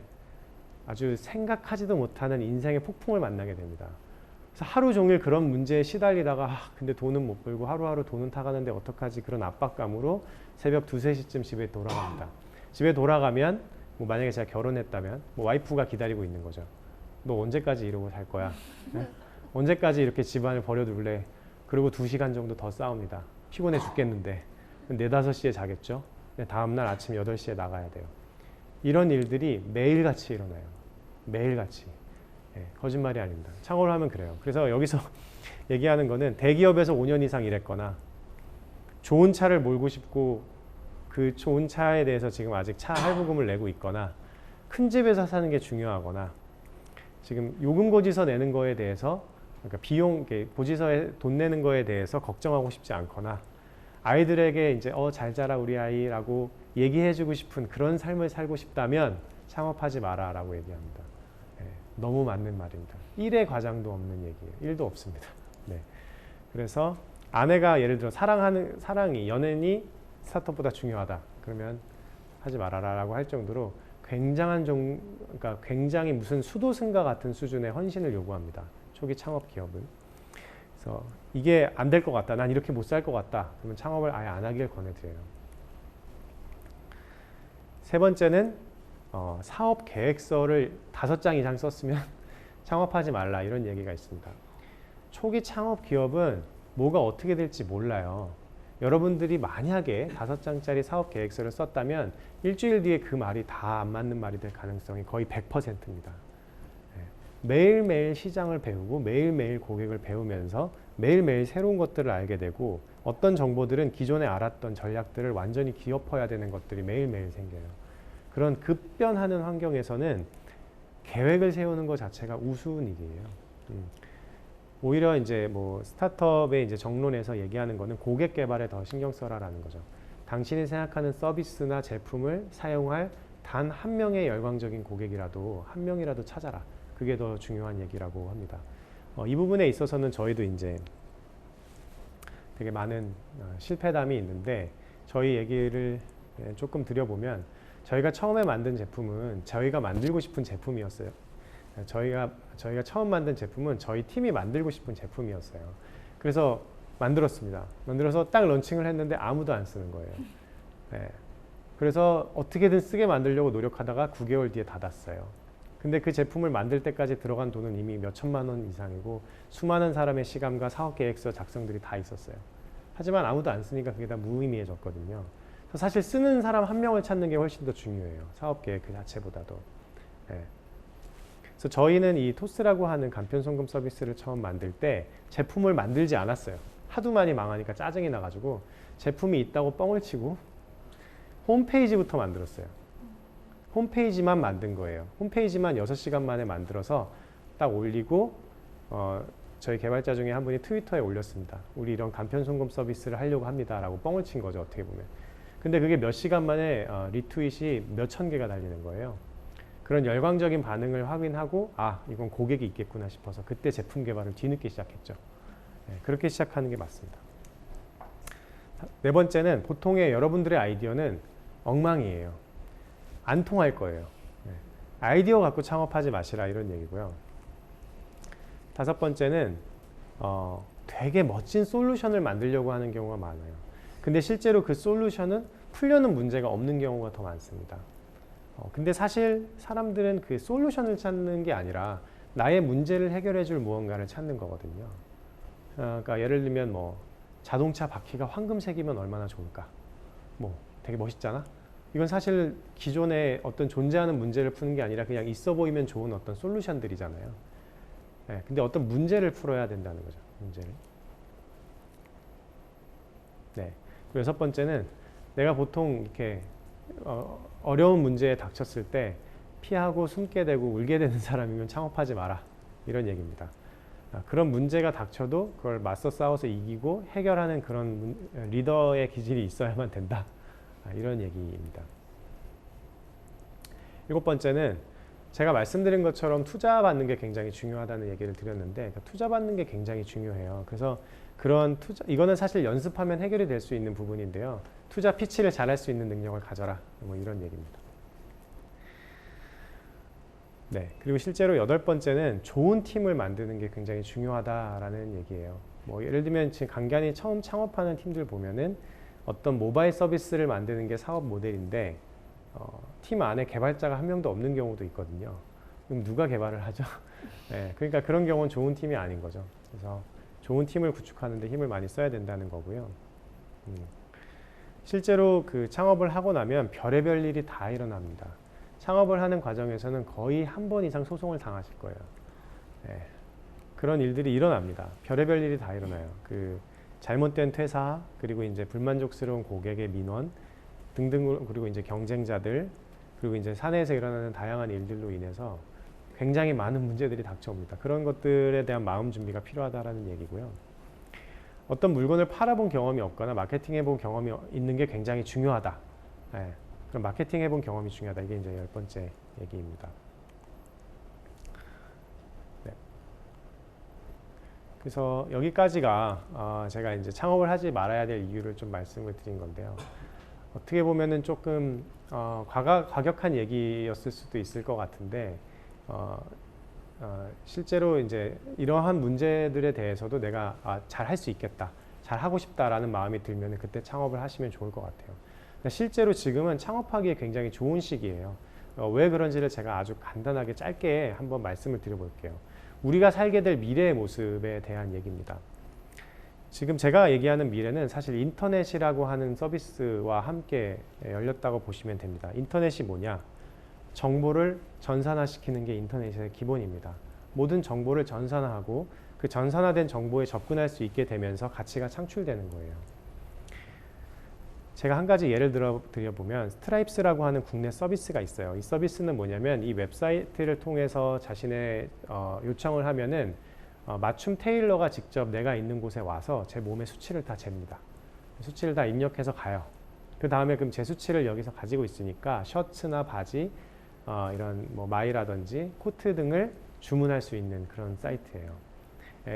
아주 생각하지도 못하는 인생의 폭풍을 만나게 됩니다. 그래서 하루 종일 그런 문제에 시달리다가 근데 돈은 못 벌고 하루하루 돈은 타가는데 어떡하지, 그런 압박감으로 새벽 2, 3시쯤 집에 돌아갑니다. 집에 돌아가면 만약에 제가 결혼했다면 와이프가 기다리고 있는 거죠. 너 언제까지 이러고 살 거야? 언제까지 이렇게 집안을 버려둘래? 그리고 2시간 정도 더 싸웁니다. 피곤해 죽겠는데 4, 5시에 자겠죠? 다음날 아침 8시에 나가야 돼요. 이런 일들이 매일같이 일어나요. 매일같이. 거짓말이 아닙니다. 창업을 하면 그래요. 그래서 여기서 얘기하는 거는 대기업에서 5년 이상 일했거나 좋은 차를 몰고 싶고 그 좋은 차에 대해서 지금 아직 차 할부금을 내고 있거나 큰 집에서 사는 게 중요하거나 지금 요금 고지서 내는 거에 대해서, 그러니까 비용, 고지서에 돈 내는 거에 대해서 걱정하고 싶지 않거나 아이들에게 이제 잘 자라 우리 아이라고 얘기해주고 싶은 그런 삶을 살고 싶다면 창업하지 마라라고 얘기합니다. 네, 너무 맞는 말입니다. 1의 과장도 없는 얘기예요. 1도 없습니다. 네. 그래서 아내가 예를 들어 사랑이 연애니 스타트업보다 중요하다. 그러면 하지 말아라라고 할 정도로 그러니까 굉장히 무슨 수도승과 같은 수준의 헌신을 요구합니다. 초기 창업 기업은. 그래서 이게 안 될 것 같다. 난 이렇게 못 살 것 같다. 그러면 창업을 아예 안 하길 권해드려요. 세 번째는 사업 계획서를 5장 이상 썼으면 창업하지 말라 이런 얘기가 있습니다. 초기 창업 기업은 뭐가 어떻게 될지 몰라요. 여러분들이 만약에 5장짜리 사업 계획서를 썼다면 일주일 뒤에 그 말이 다 안 맞는 말이 될 가능성이 거의 100%입니다. 매일매일 시장을 배우고 매일매일 고객을 배우면서 매일매일 새로운 것들을 알게 되고 어떤 정보들은 기존에 알았던 전략들을 완전히 뒤엎어야 되는 것들이 매일매일 생겨요. 그런 급변하는 환경에서는 계획을 세우는 것 자체가 우스운 일이에요. 오히려 이제 뭐 스타트업의 이제 정론에서 얘기하는 거는 고객 개발에 더 신경 써라라는 거죠. 당신이 생각하는 서비스나 제품을 사용할 단 한 명의 열광적인 고객이라도 한 명이라도 찾아라. 그게 더 중요한 얘기라고 합니다. 이 부분에 있어서는 저희도 이제 되게 많은 실패담이 있는데 저희 얘기를 조금 드려보면 저희가 처음에 만든 제품은 저희가 만들고 싶은 제품이었어요. 저희가 처음 만든 제품은 저희 팀이 만들고 싶은 제품이었어요. 그래서 만들었습니다. 만들어서 딱 런칭을 했는데 아무도 안 쓰는 거예요. 네. 그래서 어떻게든 쓰게 만들려고 노력하다가 9개월 뒤에 닫았어요. 근데 그 제품을 만들 때까지 들어간 돈은 이미 몇 천만 원 이상이고 수많은 사람의 시간과 사업 계획서 작성들이 다 있었어요. 하지만 아무도 안 쓰니까 그게 다 무의미해졌거든요. 그래서 사실 쓰는 사람 한 명을 찾는 게 훨씬 더 중요해요. 사업 계획 그 자체보다도. 네. 그래서 저희는 이 토스라고 하는 간편 송금 서비스를 처음 만들 때 제품을 만들지 않았어요. 하도 많이 망하니까 짜증이 나가지고 제품이 있다고 뻥을 치고 홈페이지부터 만들었어요. 홈페이지만 만든 거예요. 홈페이지만 6시간 만에 만들어서 딱 올리고 저희 개발자 중에 한 분이 트위터에 올렸습니다. 우리 이런 간편 송금 서비스를 하려고 합니다 라고 뻥을 친 거죠. 어떻게 보면. 근데 그게 몇 시간 만에 리트윗이 몇 천 개가 달리는 거예요. 그런 열광적인 반응을 확인하고 아 이건 고객이 있겠구나 싶어서 그때 제품 개발을 뒤늦게 시작했죠. 네, 그렇게 시작하는 게 맞습니다. 네 번째는 보통의 여러분들의 아이디어는 엉망이에요. 안 통할 거예요. 네. 아이디어 갖고 창업하지 마시라 이런 얘기고요. 5번째는 되게 멋진 솔루션을 만들려고 하는 경우가 많아요. 근데 실제로 그 솔루션은 풀려는 문제가 없는 경우가 더 많습니다. 근데 사실 사람들은 그 솔루션을 찾는 게 아니라 나의 문제를 해결해 줄 무언가를 찾는 거거든요. 그러니까 예를 들면 뭐 자동차 바퀴가 황금색이면 얼마나 좋을까? 뭐 되게 멋있잖아? 이건 사실 기존에 어떤 존재하는 문제를 푸는 게 아니라 그냥 있어 보이면 좋은 어떤 솔루션들이잖아요. 네, 근데 어떤 문제를 풀어야 된다는 거죠. 문제를. 네. 그리고 6번째는 내가 보통 이렇게 어려운 문제에 닥쳤을 때 피하고 숨게 되고 울게 되는 사람이면 창업하지 마라. 이런 얘기입니다. 그런 문제가 닥쳐도 그걸 맞서 싸워서 이기고 해결하는 그런 리더의 기질이 있어야만 된다. 이런 얘기입니다. 7번째는 제가 말씀드린 것처럼 투자 받는 게 굉장히 중요하다는 얘기를 드렸는데 그러니까 투자 받는 게 굉장히 중요해요. 그래서 그런 투자 이거는 사실 연습하면 해결이 될 수 있는 부분인데요. 투자 피치를 잘할 수 있는 능력을 가져라. 뭐 이런 얘기입니다. 네, 그리고 실제로 8번째는 좋은 팀을 만드는 게 굉장히 중요하다라는 얘기예요. 뭐 예를 들면 지금 간간히 처음 창업하는 팀들 보면은 어떤 모바일 서비스를 만드는 게 사업 모델인데 팀 안에 개발자가 한 명도 없는 경우도 있거든요. 그럼 누가 개발을 하죠? 네, 그러니까 그런 경우는 좋은 팀이 아닌 거죠. 그래서 좋은 팀을 구축하는 데 힘을 많이 써야 된다는 거고요. 실제로 그 창업을 하고 나면 별의별 일이 다 일어납니다. 창업을 하는 과정에서는 거의 한 번 이상 소송을 당하실 거예요. 네, 그런 일들이 일어납니다. 별의별 일이 다 일어나요. 그 잘못된 퇴사, 그리고 이제 불만족스러운 고객의 민원 등등, 그리고 이제 경쟁자들, 그리고 이제 사내에서 일어나는 다양한 일들로 인해서 굉장히 많은 문제들이 닥쳐옵니다. 그런 것들에 대한 마음 준비가 필요하다라는 얘기고요. 어떤 물건을 팔아본 경험이 없거나 마케팅해본 경험이 있는 게 굉장히 중요하다. 네. 그럼 마케팅 해본 경험이 중요하다. 이게 이제 10번째 얘기입니다. 네. 그래서 여기까지가 제가 이제 창업을 하지 말아야 될 이유를 좀 말씀을 드린 건데요. 어떻게 보면은 조금 과격한 얘기였을 수도 있을 것 같은데 실제로 이제 이러한 문제들에 대해서도 내가 잘 할 수 있겠다, 잘 하고 싶다라는 마음이 들면 그때 창업을 하시면 좋을 것 같아요. 실제로 지금은 창업하기에 굉장히 좋은 시기예요. 왜 그런지를 제가 아주 간단하게 짧게 한번 말씀을 드려볼게요. 우리가 살게 될 미래의 모습에 대한 얘기입니다. 지금 제가 얘기하는 미래는 사실 인터넷이라고 하는 서비스와 함께 열렸다고 보시면 됩니다. 인터넷이 뭐냐? 정보를 전산화시키는 게 인터넷의 기본입니다. 모든 정보를 전산화하고 그 전산화된 정보에 접근할 수 있게 되면서 가치가 창출되는 거예요. 제가 한 가지 예를 드려보면 스트라이프스라고 하는 국내 서비스가 있어요. 이 서비스는 뭐냐면 이 웹사이트를 통해서 자신의 요청을 하면은 맞춤 테일러가 직접 내가 있는 곳에 와서 제 몸의 수치를 다 잽니다. 수치를 다 입력해서 가요. 그 다음에 그럼 제 수치를 여기서 가지고 있으니까 셔츠나 바지, 이런 뭐 마이라든지 코트 등을 주문할 수 있는 그런 사이트예요.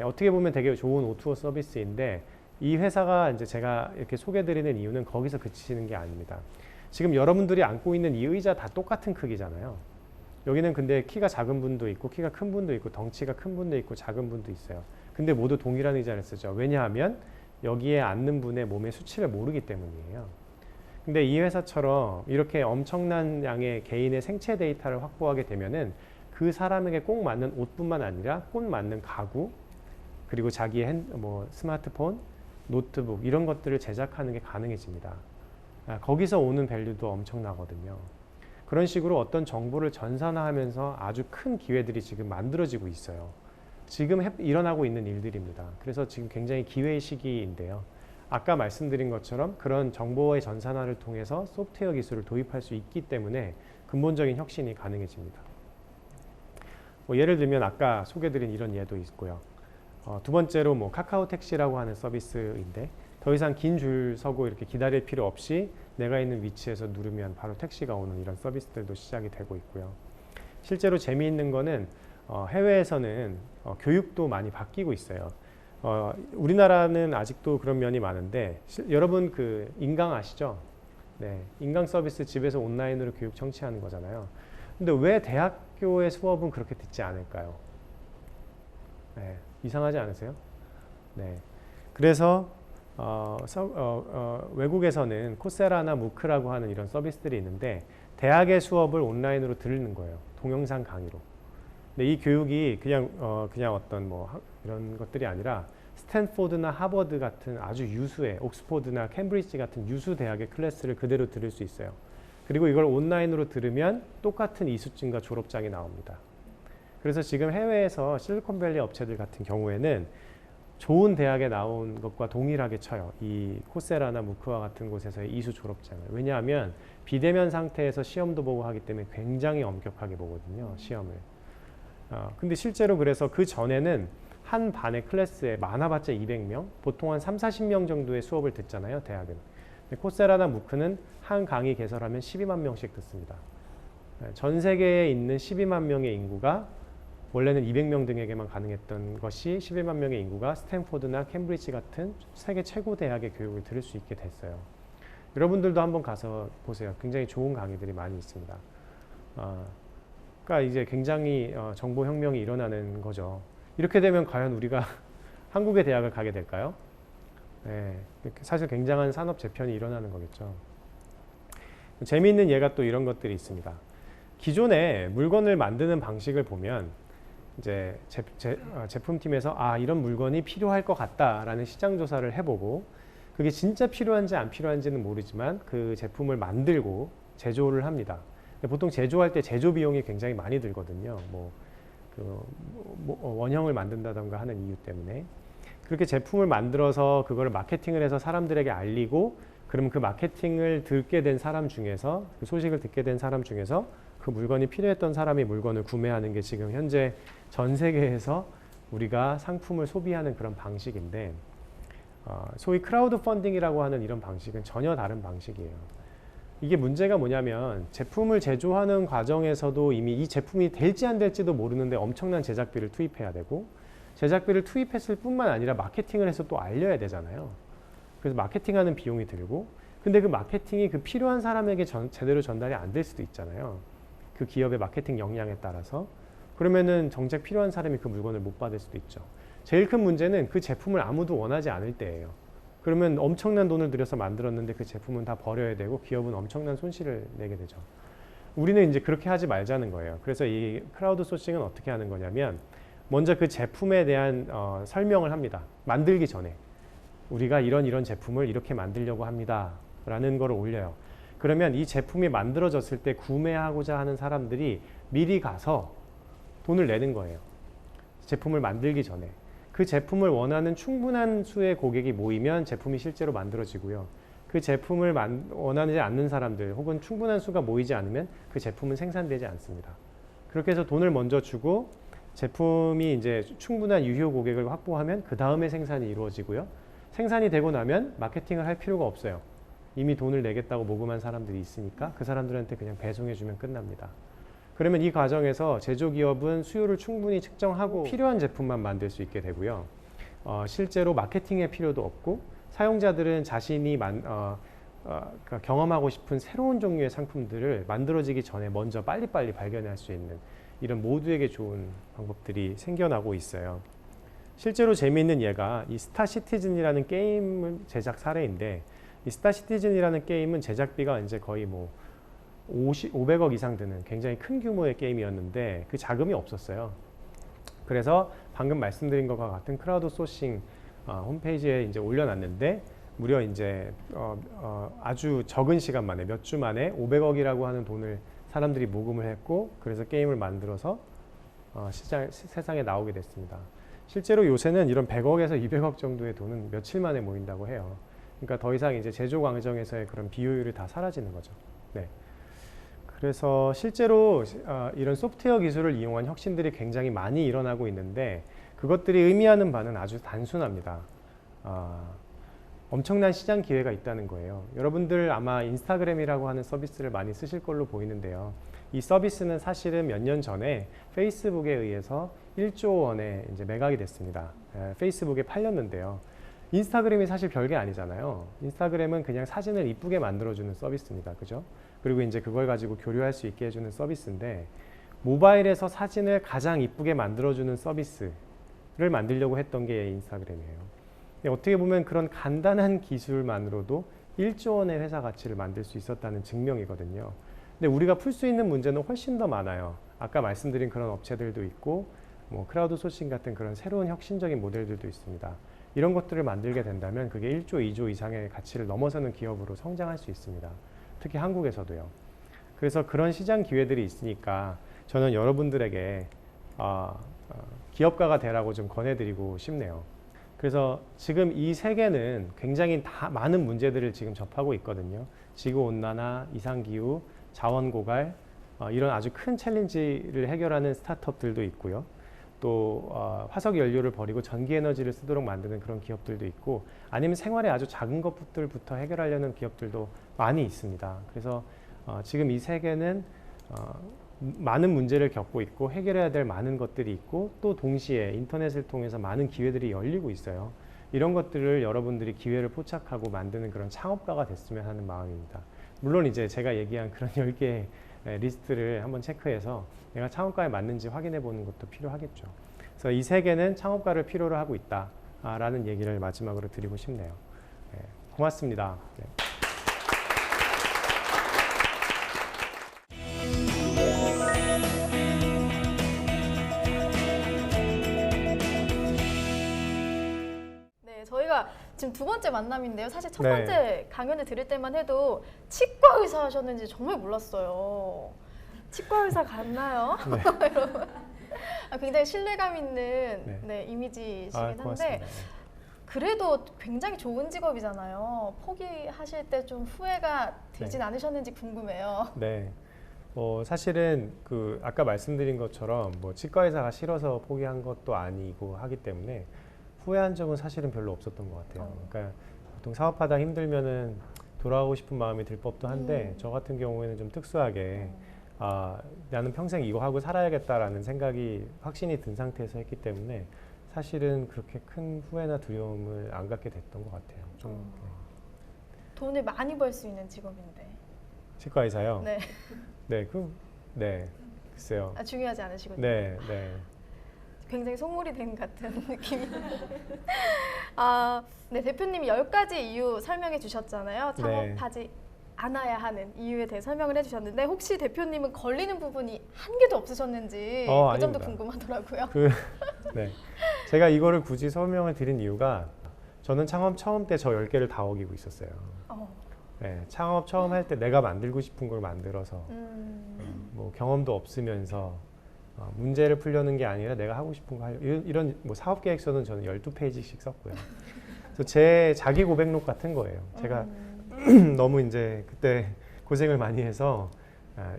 어떻게 보면 되게 좋은 O2O 서비스인데 이 회사가 이제 제가 이렇게 소개드리는 이유는 거기서 그치는 게 아닙니다. 지금 여러분들이 앉고 있는 이 의자 다 똑같은 크기잖아요. 여기는 근데 키가 작은 분도 있고 키가 큰 분도 있고 덩치가 큰 분도 있고 작은 분도 있어요. 근데 모두 동일한 의자를 쓰죠. 왜냐하면 여기에 앉는 분의 몸의 수치를 모르기 때문이에요. 근데 이 회사처럼 이렇게 엄청난 양의 개인의 생체 데이터를 확보하게 되면은 그 사람에게 꼭 맞는 옷뿐만 아니라 꼭 맞는 가구, 그리고 자기의 스마트폰, 노트북 이런 것들을 제작하는 게 가능해집니다. 거기서 오는 밸류도 엄청나거든요. 그런 식으로 어떤 정보를 전산화하면서 아주 큰 기회들이 지금 만들어지고 있어요. 지금 일어나고 있는 일들입니다. 그래서 지금 굉장히 기회의 시기인데요. 아까 말씀드린 것처럼 그런 정보의 전산화를 통해서 소프트웨어 기술을 도입할 수 있기 때문에 근본적인 혁신이 가능해집니다. 예를 들면 아까 소개드린 이런 예도 있고요. 두 번째로 카카오 택시라고 하는 서비스인데 더 이상 긴 줄 서고 이렇게 기다릴 필요 없이 내가 있는 위치에서 누르면 바로 택시가 오는 이런 서비스들도 시작이 되고 있고요. 실제로 재미있는 거는 해외에서는 교육도 많이 바뀌고 있어요. 우리나라는 아직도 그런 면이 많은데 여러분 그 인강 아시죠? 네, 인강 서비스 집에서 온라인으로 교육 청취하는 거잖아요. 근데 왜 대학교의 수업은 그렇게 듣지 않을까요? 네, 이상하지 않으세요? 네, 그래서 외국에서는 코세라나 무크라고 하는 이런 서비스들이 있는데 대학의 수업을 온라인으로 들는 거예요. 동영상 강의로. 근데 이 교육이 그냥 어떤 이런 것들이 아니라 스탠포드나 하버드 같은 아주 유수의 옥스포드나 캠브리지 같은 유수 대학의 클래스를 그대로 들을 수 있어요. 그리고 이걸 온라인으로 들으면 똑같은 이수증과 졸업장이 나옵니다. 그래서 지금 해외에서 실리콘밸리 업체들 같은 경우에는 좋은 대학에 나온 것과 동일하게 쳐요. 이 코세라나 무크와 같은 곳에서의 이수 졸업장을. 왜냐하면 비대면 상태에서 시험도 보고 하기 때문에 굉장히 엄격하게 보거든요. 시험을. 근데 실제로 그래서 그 전에는 한 반의 클래스에 많아봤자 200명, 보통 한 30-40명 정도의 수업을 듣잖아요. 대학은. 근데 코세라나 무크는 한 강의 개설하면 12만 명씩 듣습니다. 전 세계에 있는 12만 명의 인구가 원래는 200명 등에게만 가능했던 것이 11만 명의 인구가 스탠포드나 캠브리지 같은 세계 최고 대학의 교육을 들을 수 있게 됐어요. 여러분들도 한번 가서 보세요. 굉장히 좋은 강의들이 많이 있습니다. 그러니까 이제 굉장히 정보혁명이 일어나는 거죠. 이렇게 되면 과연 우리가 한국의 대학을 가게 될까요? 네, 사실 굉장한 산업 재편이 일어나는 거겠죠. 재미있는 예가 또 이런 것들이 있습니다. 기존에 물건을 만드는 방식을 보면 이제 제품팀에서 이런 물건이 필요할 것 같다라는 시장 조사를 해보고 그게 진짜 필요한지 안 필요한지는 모르지만 그 제품을 만들고 제조를 합니다. 보통 제조할 때 제조 비용이 굉장히 많이 들거든요. 원형을 만든다던가 하는 이유 때문에 그렇게 제품을 만들어서 그걸 마케팅을 해서 사람들에게 알리고 그러면 그 마케팅을 듣게 된 사람 중에서 그 소식을 듣게 된 사람 중에서 그 물건이 필요했던 사람이 물건을 구매하는 게 지금 현재 전 세계에서 우리가 상품을 소비하는 그런 방식인데 소위 크라우드 펀딩이라고 하는 이런 방식은 전혀 다른 방식이에요. 이게 문제가 뭐냐면 제품을 제조하는 과정에서도 이미 이 제품이 될지 안 될지도 모르는데 엄청난 제작비를 투입해야 되고, 제작비를 투입했을 뿐만 아니라 마케팅을 해서 또 알려야 되잖아요. 그래서 마케팅하는 비용이 들고, 근데 그 마케팅이 그 필요한 사람에게 제대로 전달이 안 될 수도 있잖아요. 그 기업의 마케팅 역량에 따라서. 그러면은 정작 필요한 사람이 그 물건을 못 받을 수도 있죠. 제일 큰 문제는 그 제품을 아무도 원하지 않을 때예요. 그러면 엄청난 돈을 들여서 만들었는데 그 제품은 다 버려야 되고 기업은 엄청난 손실을 내게 되죠. 우리는 이제 그렇게 하지 말자는 거예요. 그래서 이 크라우드 소싱은 어떻게 하는 거냐면, 먼저 그 제품에 대한 설명을 합니다. 만들기 전에. 우리가 이런 제품을 이렇게 만들려고 합니다. 라는 걸 올려요. 그러면 이 제품이 만들어졌을 때 구매하고자 하는 사람들이 미리 가서 돈을 내는 거예요. 제품을 만들기 전에. 그 제품을 원하는 충분한 수의 고객이 모이면 제품이 실제로 만들어지고요. 그 제품을 원하지 않는 사람들 혹은 충분한 수가 모이지 않으면 그 제품은 생산되지 않습니다. 그렇게 해서 돈을 먼저 주고 제품이 이제 충분한 유효 고객을 확보하면 그 다음에 생산이 이루어지고요. 생산이 되고 나면 마케팅을 할 필요가 없어요. 이미 돈을 내겠다고 모금한 사람들이 있으니까 그 사람들한테 그냥 배송해주면 끝납니다. 그러면 이 과정에서 제조기업은 수요를 충분히 측정하고 필요한 제품만 만들 수 있게 되고요. 실제로 마케팅의 필요도 없고, 사용자들은 자신이 그러니까 경험하고 싶은 새로운 종류의 상품들을 만들어지기 전에 먼저 빨리빨리 발견할 수 있는 이런 모두에게 좋은 방법들이 생겨나고 있어요. 실제로 재미있는 예가 이 스타 시티즌이라는 게임 제작 사례인데, 이 스타 시티즌이라는 게임은 제작비가 이제 거의 뭐 500억 이상 드는 굉장히 큰 규모의 게임이었는데 그 자금이 없었어요. 그래서 방금 말씀드린 것과 같은 크라우드 소싱 홈페이지에 이제 올려놨는데, 무려 이제 아주 적은 시간 만에 몇 주 만에 500억이라고 하는 돈을 사람들이 모금을 했고, 그래서 게임을 만들어서 세상에 나오게 됐습니다. 실제로 요새는 이런 100억에서 200억 정도의 돈은 며칠 만에 모인다고 해요. 그러니까 더 이상 이제 제조 과정에서의 그런 비효율이 다 사라지는 거죠. 네. 그래서 실제로 이런 소프트웨어 기술을 이용한 혁신들이 굉장히 많이 일어나고 있는데, 그것들이 의미하는 바는 아주 단순합니다. 엄청난 시장 기회가 있다는 거예요. 여러분들 아마 인스타그램이라고 하는 서비스를 많이 쓰실 걸로 보이는데요. 이 서비스는 사실은 몇 년 전에 페이스북에 의해서 1조 원에 이제 매각이 됐습니다. 페이스북에 팔렸는데요. 인스타그램이 사실 별게 아니잖아요. 인스타그램은 그냥 사진을 이쁘게 만들어주는 서비스입니다. 그죠? 그리고 이제 그걸 가지고 교류할 수 있게 해주는 서비스인데, 모바일에서 사진을 가장 이쁘게 만들어주는 서비스를 만들려고 했던 게 인스타그램이에요. 어떻게 보면 그런 간단한 기술만으로도 1조 원의 회사 가치를 만들 수 있었다는 증명이거든요. 근데 우리가 풀 수 있는 문제는 훨씬 더 많아요. 아까 말씀드린 그런 업체들도 있고, 뭐 크라우드 소싱 같은 그런 새로운 혁신적인 모델들도 있습니다. 이런 것들을 만들게 된다면 그게 1조, 2조 이상의 가치를 넘어서는 기업으로 성장할 수 있습니다. 특히 한국에서도요. 그래서 그런 시장 기회들이 있으니까 저는 여러분들에게 기업가가 되라고 좀 권해드리고 싶네요. 그래서 지금 이 세계는 굉장히 다 많은 문제들을 지금 접하고 있거든요. 지구온난화, 이상기후, 자원고갈, 이런 아주 큰 챌린지를 해결하는 스타트업들도 있고요. 또 화석 연료를 버리고 전기 에너지를 쓰도록 만드는 그런 기업들도 있고, 아니면 생활의 아주 작은 것들부터 해결하려는 기업들도 많이 있습니다. 그래서 지금 이 세계는 많은 문제를 겪고 있고 해결해야 될 많은 것들이 있고, 또 동시에 인터넷을 통해서 많은 기회들이 열리고 있어요. 이런 것들을 여러분들이 기회를 포착하고 만드는 그런 창업가가 됐으면 하는 마음입니다. 물론 이제 제가 얘기한 그런 10개의 리스트를 한번 체크해서 내가 창업가에 맞는지 확인해 보는 것도 필요하겠죠. 그래서 이 세계는 창업가를 필요로 하고 있다라는 얘기를 마지막으로 드리고 싶네요. 네, 고맙습니다. 네. 저희가 지금 두 번째 만남인데요. 사실 첫 네. 번째 강연을 들을 때만 해도 치과 의사 하셨는지 정말 몰랐어요. 치과 의사 같나요? 네. 굉장히 신뢰감 있는 네, 이미지이시긴 한데, 고맙습니다. 그래도 굉장히 좋은 직업이잖아요. 포기하실 때 좀 후회가 되진 네. 않으셨는지 궁금해요. 네. 사실은 아까 말씀드린 것처럼 뭐 치과 의사가 싫어서 포기한 것도 아니고 하기 때문에 후회한 적은 사실은 별로 없었던 것 같아요. 그러니까 보통 사업하다 힘들면은 돌아가고 싶은 마음이 들 법도 한데 저 같은 경우에는 좀 특수하게 나는 평생 이거 하고 살아야겠다라는 생각이 확신이 든 상태에서 했기 때문에 사실은 그렇게 큰 후회나 두려움을 안 갖게 됐던 것 같아요. 좀 돈을 많이 벌 수 있는 직업인데. 치과 의사요. 네. 네, 글쎄요. 중요하지 않으시군요. 네. 굉장히 속물이 된 같은 느낌이. 네, 대표님이 10가지 이유 설명해 주셨잖아요. 창업하지 않아야 하는 이유에 대해 설명을 해주셨는데 혹시 대표님은 걸리는 부분이 한 개도 없으셨는지 그 점도 아닙니다. 궁금하더라고요. 네. 제가 이거를 굳이 설명을 드린 이유가 저는 창업 처음 때 저 10개를 다 어기고 있었어요. 네, 창업 처음 할 때 내가 만들고 싶은 걸 만들어서 뭐 경험도 없으면서 문제를 풀려는 게 아니라 내가 하고 싶은 거 하려고 이런 뭐 사업 계획서는 저는 12페이지씩 썼고요. 그래서 제 자기 고백록 같은 거예요. 제가 너무 이제 그때 고생을 많이 해서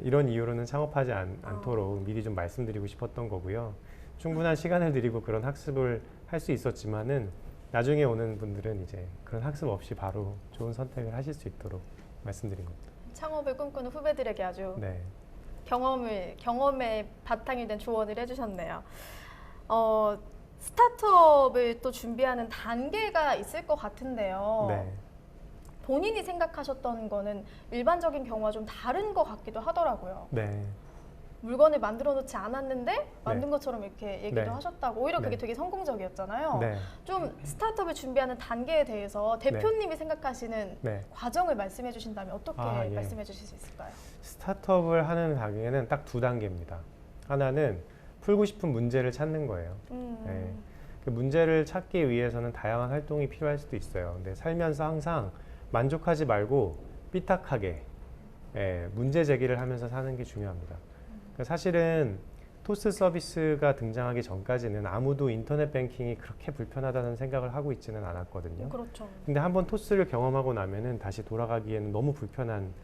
이런 이유로는 창업하지 않도록 미리 좀 말씀드리고 싶었던 거고요. 충분한 시간을 들이고 그런 학습을 할 수 있었지만은 나중에 오는 분들은 이제 그런 학습 없이 바로 좋은 선택을 하실 수 있도록 말씀드린 겁니다. 창업을 꿈꾸는 후배들에게 아주 네. 경험의 바탕이 된 조언을 해주셨네요. 스타트업을 또 준비하는 단계가 있을 것 같은데요. 네. 본인이 생각하셨던 거는 일반적인 경우와 좀 다른 것 같기도 하더라고요. 네. 물건을 만들어 놓지 않았는데 만든 것처럼 이렇게 얘기도 네. 하셨다고 오히려 그게 네. 되게 성공적이었잖아요. 네. 좀 스타트업을 준비하는 단계에 대해서 대표님이 생각하시는 네. 과정을 말씀해 주신다면 어떻게 예. 말씀해 주실 수 있을까요? 스타트업을 하는 단계는 딱 2단계입니다. 하나는 풀고 싶은 문제를 찾는 거예요. 네. 그 문제를 찾기 위해서는 다양한 활동이 필요할 수도 있어요. 근데 살면서 항상 만족하지 말고 삐딱하게 문제 제기를 하면서 사는 게 중요합니다. 그러니까 사실은 토스 서비스가 등장하기 전까지는 아무도 인터넷 뱅킹이 그렇게 불편하다는 생각을 하고 있지는 않았거든요. 그렇죠. 근데 한번 토스를 경험하고 나면은 다시 돌아가기에는 너무 불편한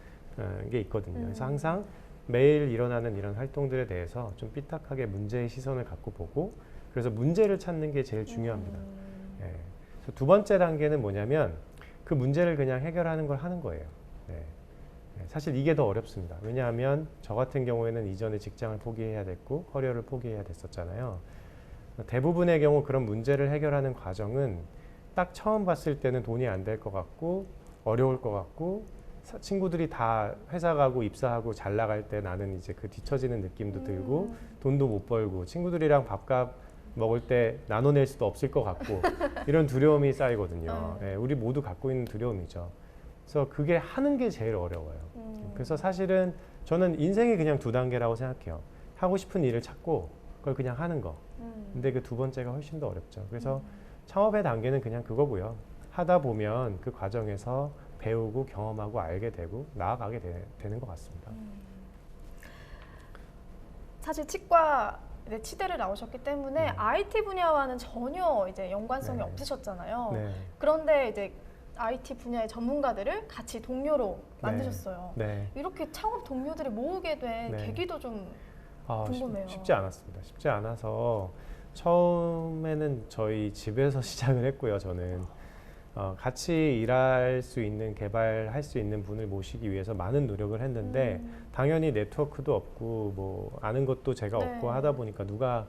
게 있거든요. 그래서 항상 매일 일어나는 이런 활동들에 대해서 좀 삐딱하게 문제의 시선을 갖고 보고 그래서 문제를 찾는 게 제일 중요합니다. 그래서 2번째 단계는 뭐냐면 그 문제를 그냥 해결하는 걸 하는 거예요. 사실 이게 더 어렵습니다. 왜냐하면 저 같은 경우에는 이전에 직장을 포기해야 됐고 커리어를 포기해야 됐었잖아요. 대부분의 경우 그런 문제를 해결하는 과정은 딱 처음 봤을 때는 돈이 안 될 것 같고 어려울 것 같고 친구들이 다 회사 가고 입사하고 잘 나갈 때 나는 이제 그 뒤처지는 느낌도 들고 돈도 못 벌고 친구들이랑 밥값 먹을 때 나눠낼 수도 없을 것 같고 이런 두려움이 쌓이거든요. 우리 모두 갖고 있는 두려움이죠. 그래서 그게 하는 게 제일 어려워요. 그래서 사실은 저는 인생이 그냥 2단계라고 생각해요. 하고 싶은 일을 찾고 그걸 그냥 하는 거. 근데 그 2번째가 훨씬 더 어렵죠. 그래서 창업의 단계는 그냥 그거고요. 하다 보면 그 과정에서 배우고 경험하고 알게 되고 나아가게 되는 것 같습니다. 사실 치과 치대를 나오셨기 때문에 IT 분야와는 전혀 이제 연관성이 없으셨잖아요. 그런데 이제 IT 분야의 전문가들을 같이 동료로 만드셨어요. 이렇게 창업 동료들을 모으게 된 계기도 좀 궁금해요. 쉽지 않았습니다. 쉽지 않아서 처음에는 저희 집에서 시작을 했고요. 저는 같이 일할 수 있는 개발할 수 있는 분을 모시기 위해서 많은 노력을 했는데 당연히 네트워크도 없고 뭐 아는 것도 제가 없고 하다 보니까 누가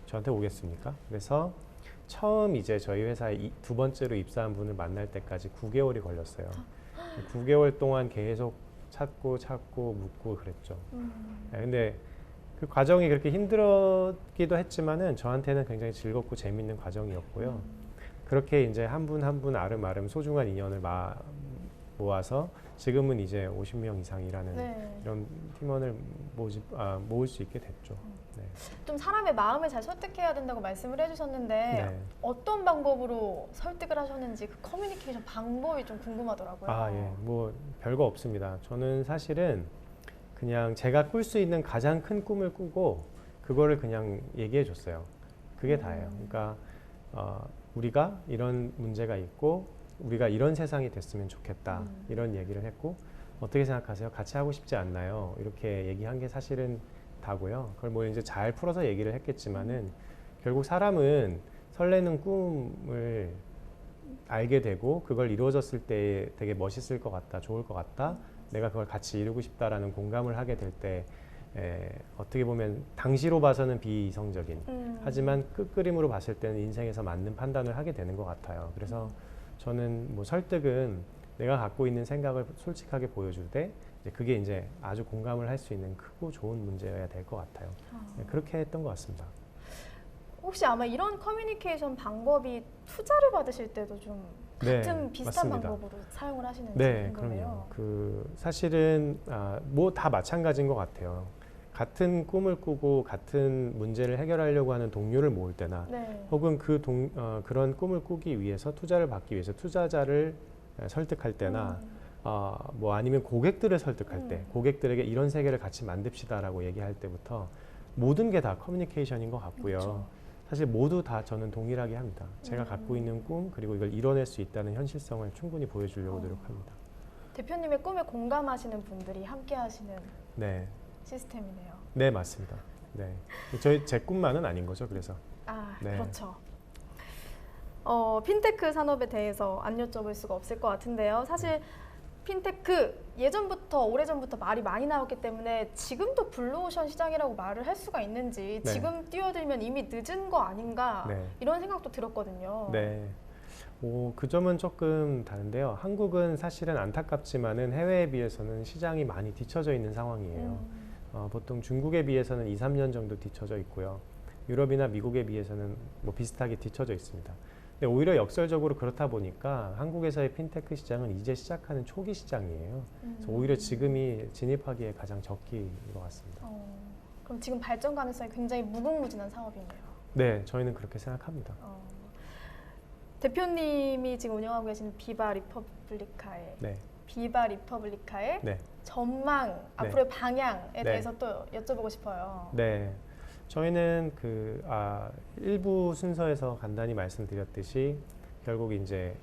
저한테 오겠습니까? 그래서 처음 이제 저희 회사에 2번째로 입사한 분을 만날 때까지 9개월이 걸렸어요. 9개월 동안 계속 찾고 묻고 그랬죠. 근데 그 과정이 그렇게 힘들었기도 했지만은 저한테는 굉장히 즐겁고 재밌는 과정이었고요. 그렇게 이제 한 분 한 분 아름아름 소중한 인연을 모아서 지금은 이제 50명 이상 일하는 이런 팀원을 모을 수 있게 됐죠. 좀 사람의 마음을 잘 설득해야 된다고 말씀을 해주셨는데 어떤 방법으로 설득을 하셨는지 그 커뮤니케이션 방법이 좀 궁금하더라고요. 뭐 별거 없습니다. 저는 사실은 그냥 제가 꿀 수 있는 가장 큰 꿈을 꾸고 그거를 그냥 얘기해 줬어요. 그게 다예요. 그러니까 우리가 이런 문제가 있고 우리가 이런 세상이 됐으면 좋겠다 이런 얘기를 했고 어떻게 생각하세요? 같이 하고 싶지 않나요? 이렇게 얘기한 게 사실은 다고요. 그걸 뭐 이제 잘 풀어서 얘기를 했겠지만은 결국 사람은 설레는 꿈을 알게 되고 그걸 이루어졌을 때 되게 멋있을 것 같다, 좋을 것 같다, 내가 그걸 같이 이루고 싶다라는 공감을 하게 될 때 어떻게 보면 당시로 봐서는 비이성적인 하지만 끝그림으로 봤을 때는 인생에서 맞는 판단을 하게 되는 것 같아요. 그래서 저는 뭐 설득은 내가 갖고 있는 생각을 솔직하게 보여줄 때 그게 이제 아주 공감을 할 수 있는 크고 좋은 문제여야 될 것 같아요. 그렇게 했던 것 같습니다. 혹시 아마 이런 커뮤니케이션 방법이 투자를 받으실 때도 좀 같은 비슷한 맞습니다. 방법으로 사용을 하시는지 네, 궁금해요. 그럼요. 사실은 뭐 다 마찬가지인 것 같아요. 같은 꿈을 꾸고 같은 문제를 해결하려고 하는 동료를 모을 때나 혹은 그런 꿈을 꾸기 위해서 투자를 받기 위해서 투자자를 설득할 때나 뭐 아니면 고객들을 설득할 때 고객들에게 이런 세계를 같이 만듭시다라고 얘기할 때부터 모든 게 다 커뮤니케이션인 것 같고요. 그렇죠. 사실 모두 다 저는 동일하게 합니다. 제가 갖고 있는 꿈 그리고 이걸 이뤄낼 수 있다는 현실성을 충분히 보여주려고 노력합니다. 대표님의 꿈에 공감하시는 분들이 함께 하시는 네. 시스템이네요. 네, 맞습니다. 네. 제 꿈만은 아닌 거죠. 그래서. 네. 그렇죠. 핀테크 산업에 대해서 안 여쭤볼 수가 없을 것 같은데요. 사실 핀테크 예전부터 오래전부터 말이 많이 나왔기 때문에 지금도 블루오션 시장이라고 말을 할 수가 있는지 지금 뛰어들면 이미 늦은 거 아닌가 이런 생각도 들었거든요. 네. 그 점은 조금 다른데요. 한국은 사실은 안타깝지만은 해외에 비해서는 시장이 많이 뒤처져 있는 상황이에요. 보통 중국에 비해서는 2, 3년 정도 뒤처져 있고요. 유럽이나 미국에 비해서는 뭐 비슷하게 뒤처져 있습니다. 근데 오히려 역설적으로 그렇다 보니까 한국에서의 핀테크 시장은 이제 시작하는 초기 시장이에요. 그래서 오히려 지금이 진입하기에 가장 적기인 것 같습니다. 그럼 지금 발전 가능성이 굉장히 무궁무진한 사업이네요. 네, 저희는 그렇게 생각합니다. 대표님이 지금 운영하고 계시는 비바 리퍼블리카의 전망, 앞으로의 방향에 대해서 또 여쭤보고 싶어요. 네. 저희는 일부 순서에서 간단히 말씀드렸듯이 결국 이제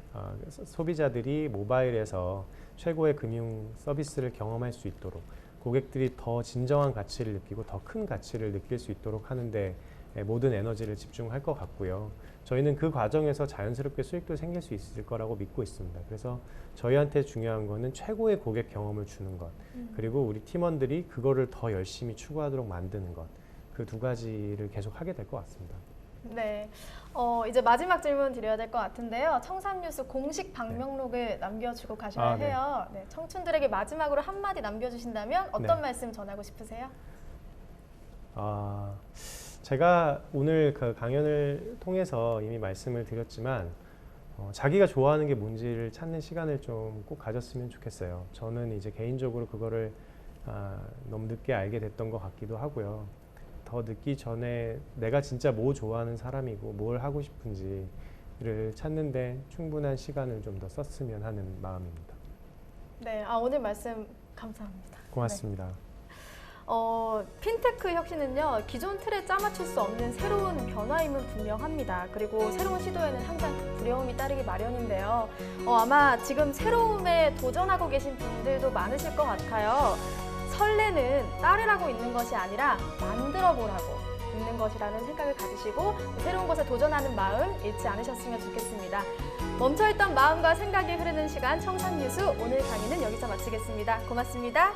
소비자들이 모바일에서 최고의 금융 서비스를 경험할 수 있도록 고객들이 더 진정한 가치를 느끼고 더 큰 가치를 느낄 수 있도록 하는데 모든 에너지를 집중할 것 같고요. 저희는 그 과정에서 자연스럽게 수익도 생길 수 있을 거라고 믿고 있습니다. 그래서 저희한테 중요한 거는 최고의 고객 경험을 주는 것, 그리고 우리 팀원들이 그거를 더 열심히 추구하도록 만드는 것, 그 두 가지를 계속 하게 될 것 같습니다. 네, 이제 마지막 질문 드려야 될 것 같은데요. 청산뉴스 공식 방명록을 남겨주고 가셔야 해요. 네, 청춘들에게 마지막으로 한마디 남겨주신다면 어떤 말씀 전하고 싶으세요? 제가 오늘 그 강연을 통해서 이미 말씀을 드렸지만 자기가 좋아하는 게 뭔지를 찾는 시간을 좀 꼭 가졌으면 좋겠어요. 저는 이제 개인적으로 그거를 너무 늦게 알게 됐던 것 같기도 하고요. 더 늦기 전에 내가 진짜 뭐 좋아하는 사람이고 뭘 하고 싶은지를 찾는데 충분한 시간을 좀 더 썼으면 하는 마음입니다. 네, 오늘 말씀 감사합니다. 고맙습니다. 핀테크 혁신은요, 기존 틀에 짜맞출 수 없는 새로운 변화임은 분명합니다. 그리고 새로운 시도에는 항상 두려움이 따르기 마련인데요. 아마 지금 새로움에 도전하고 계신 분들도 많으실 것 같아요. 설레는 따르라고 있는 것이 아니라 만들어 보라고 있는 것이라는 생각을 가지시고 새로운 것에 도전하는 마음 잃지 않으셨으면 좋겠습니다. 멈춰있던 마음과 생각이 흐르는 시간 청산뉴스 오늘 강의는 여기서 마치겠습니다. 고맙습니다.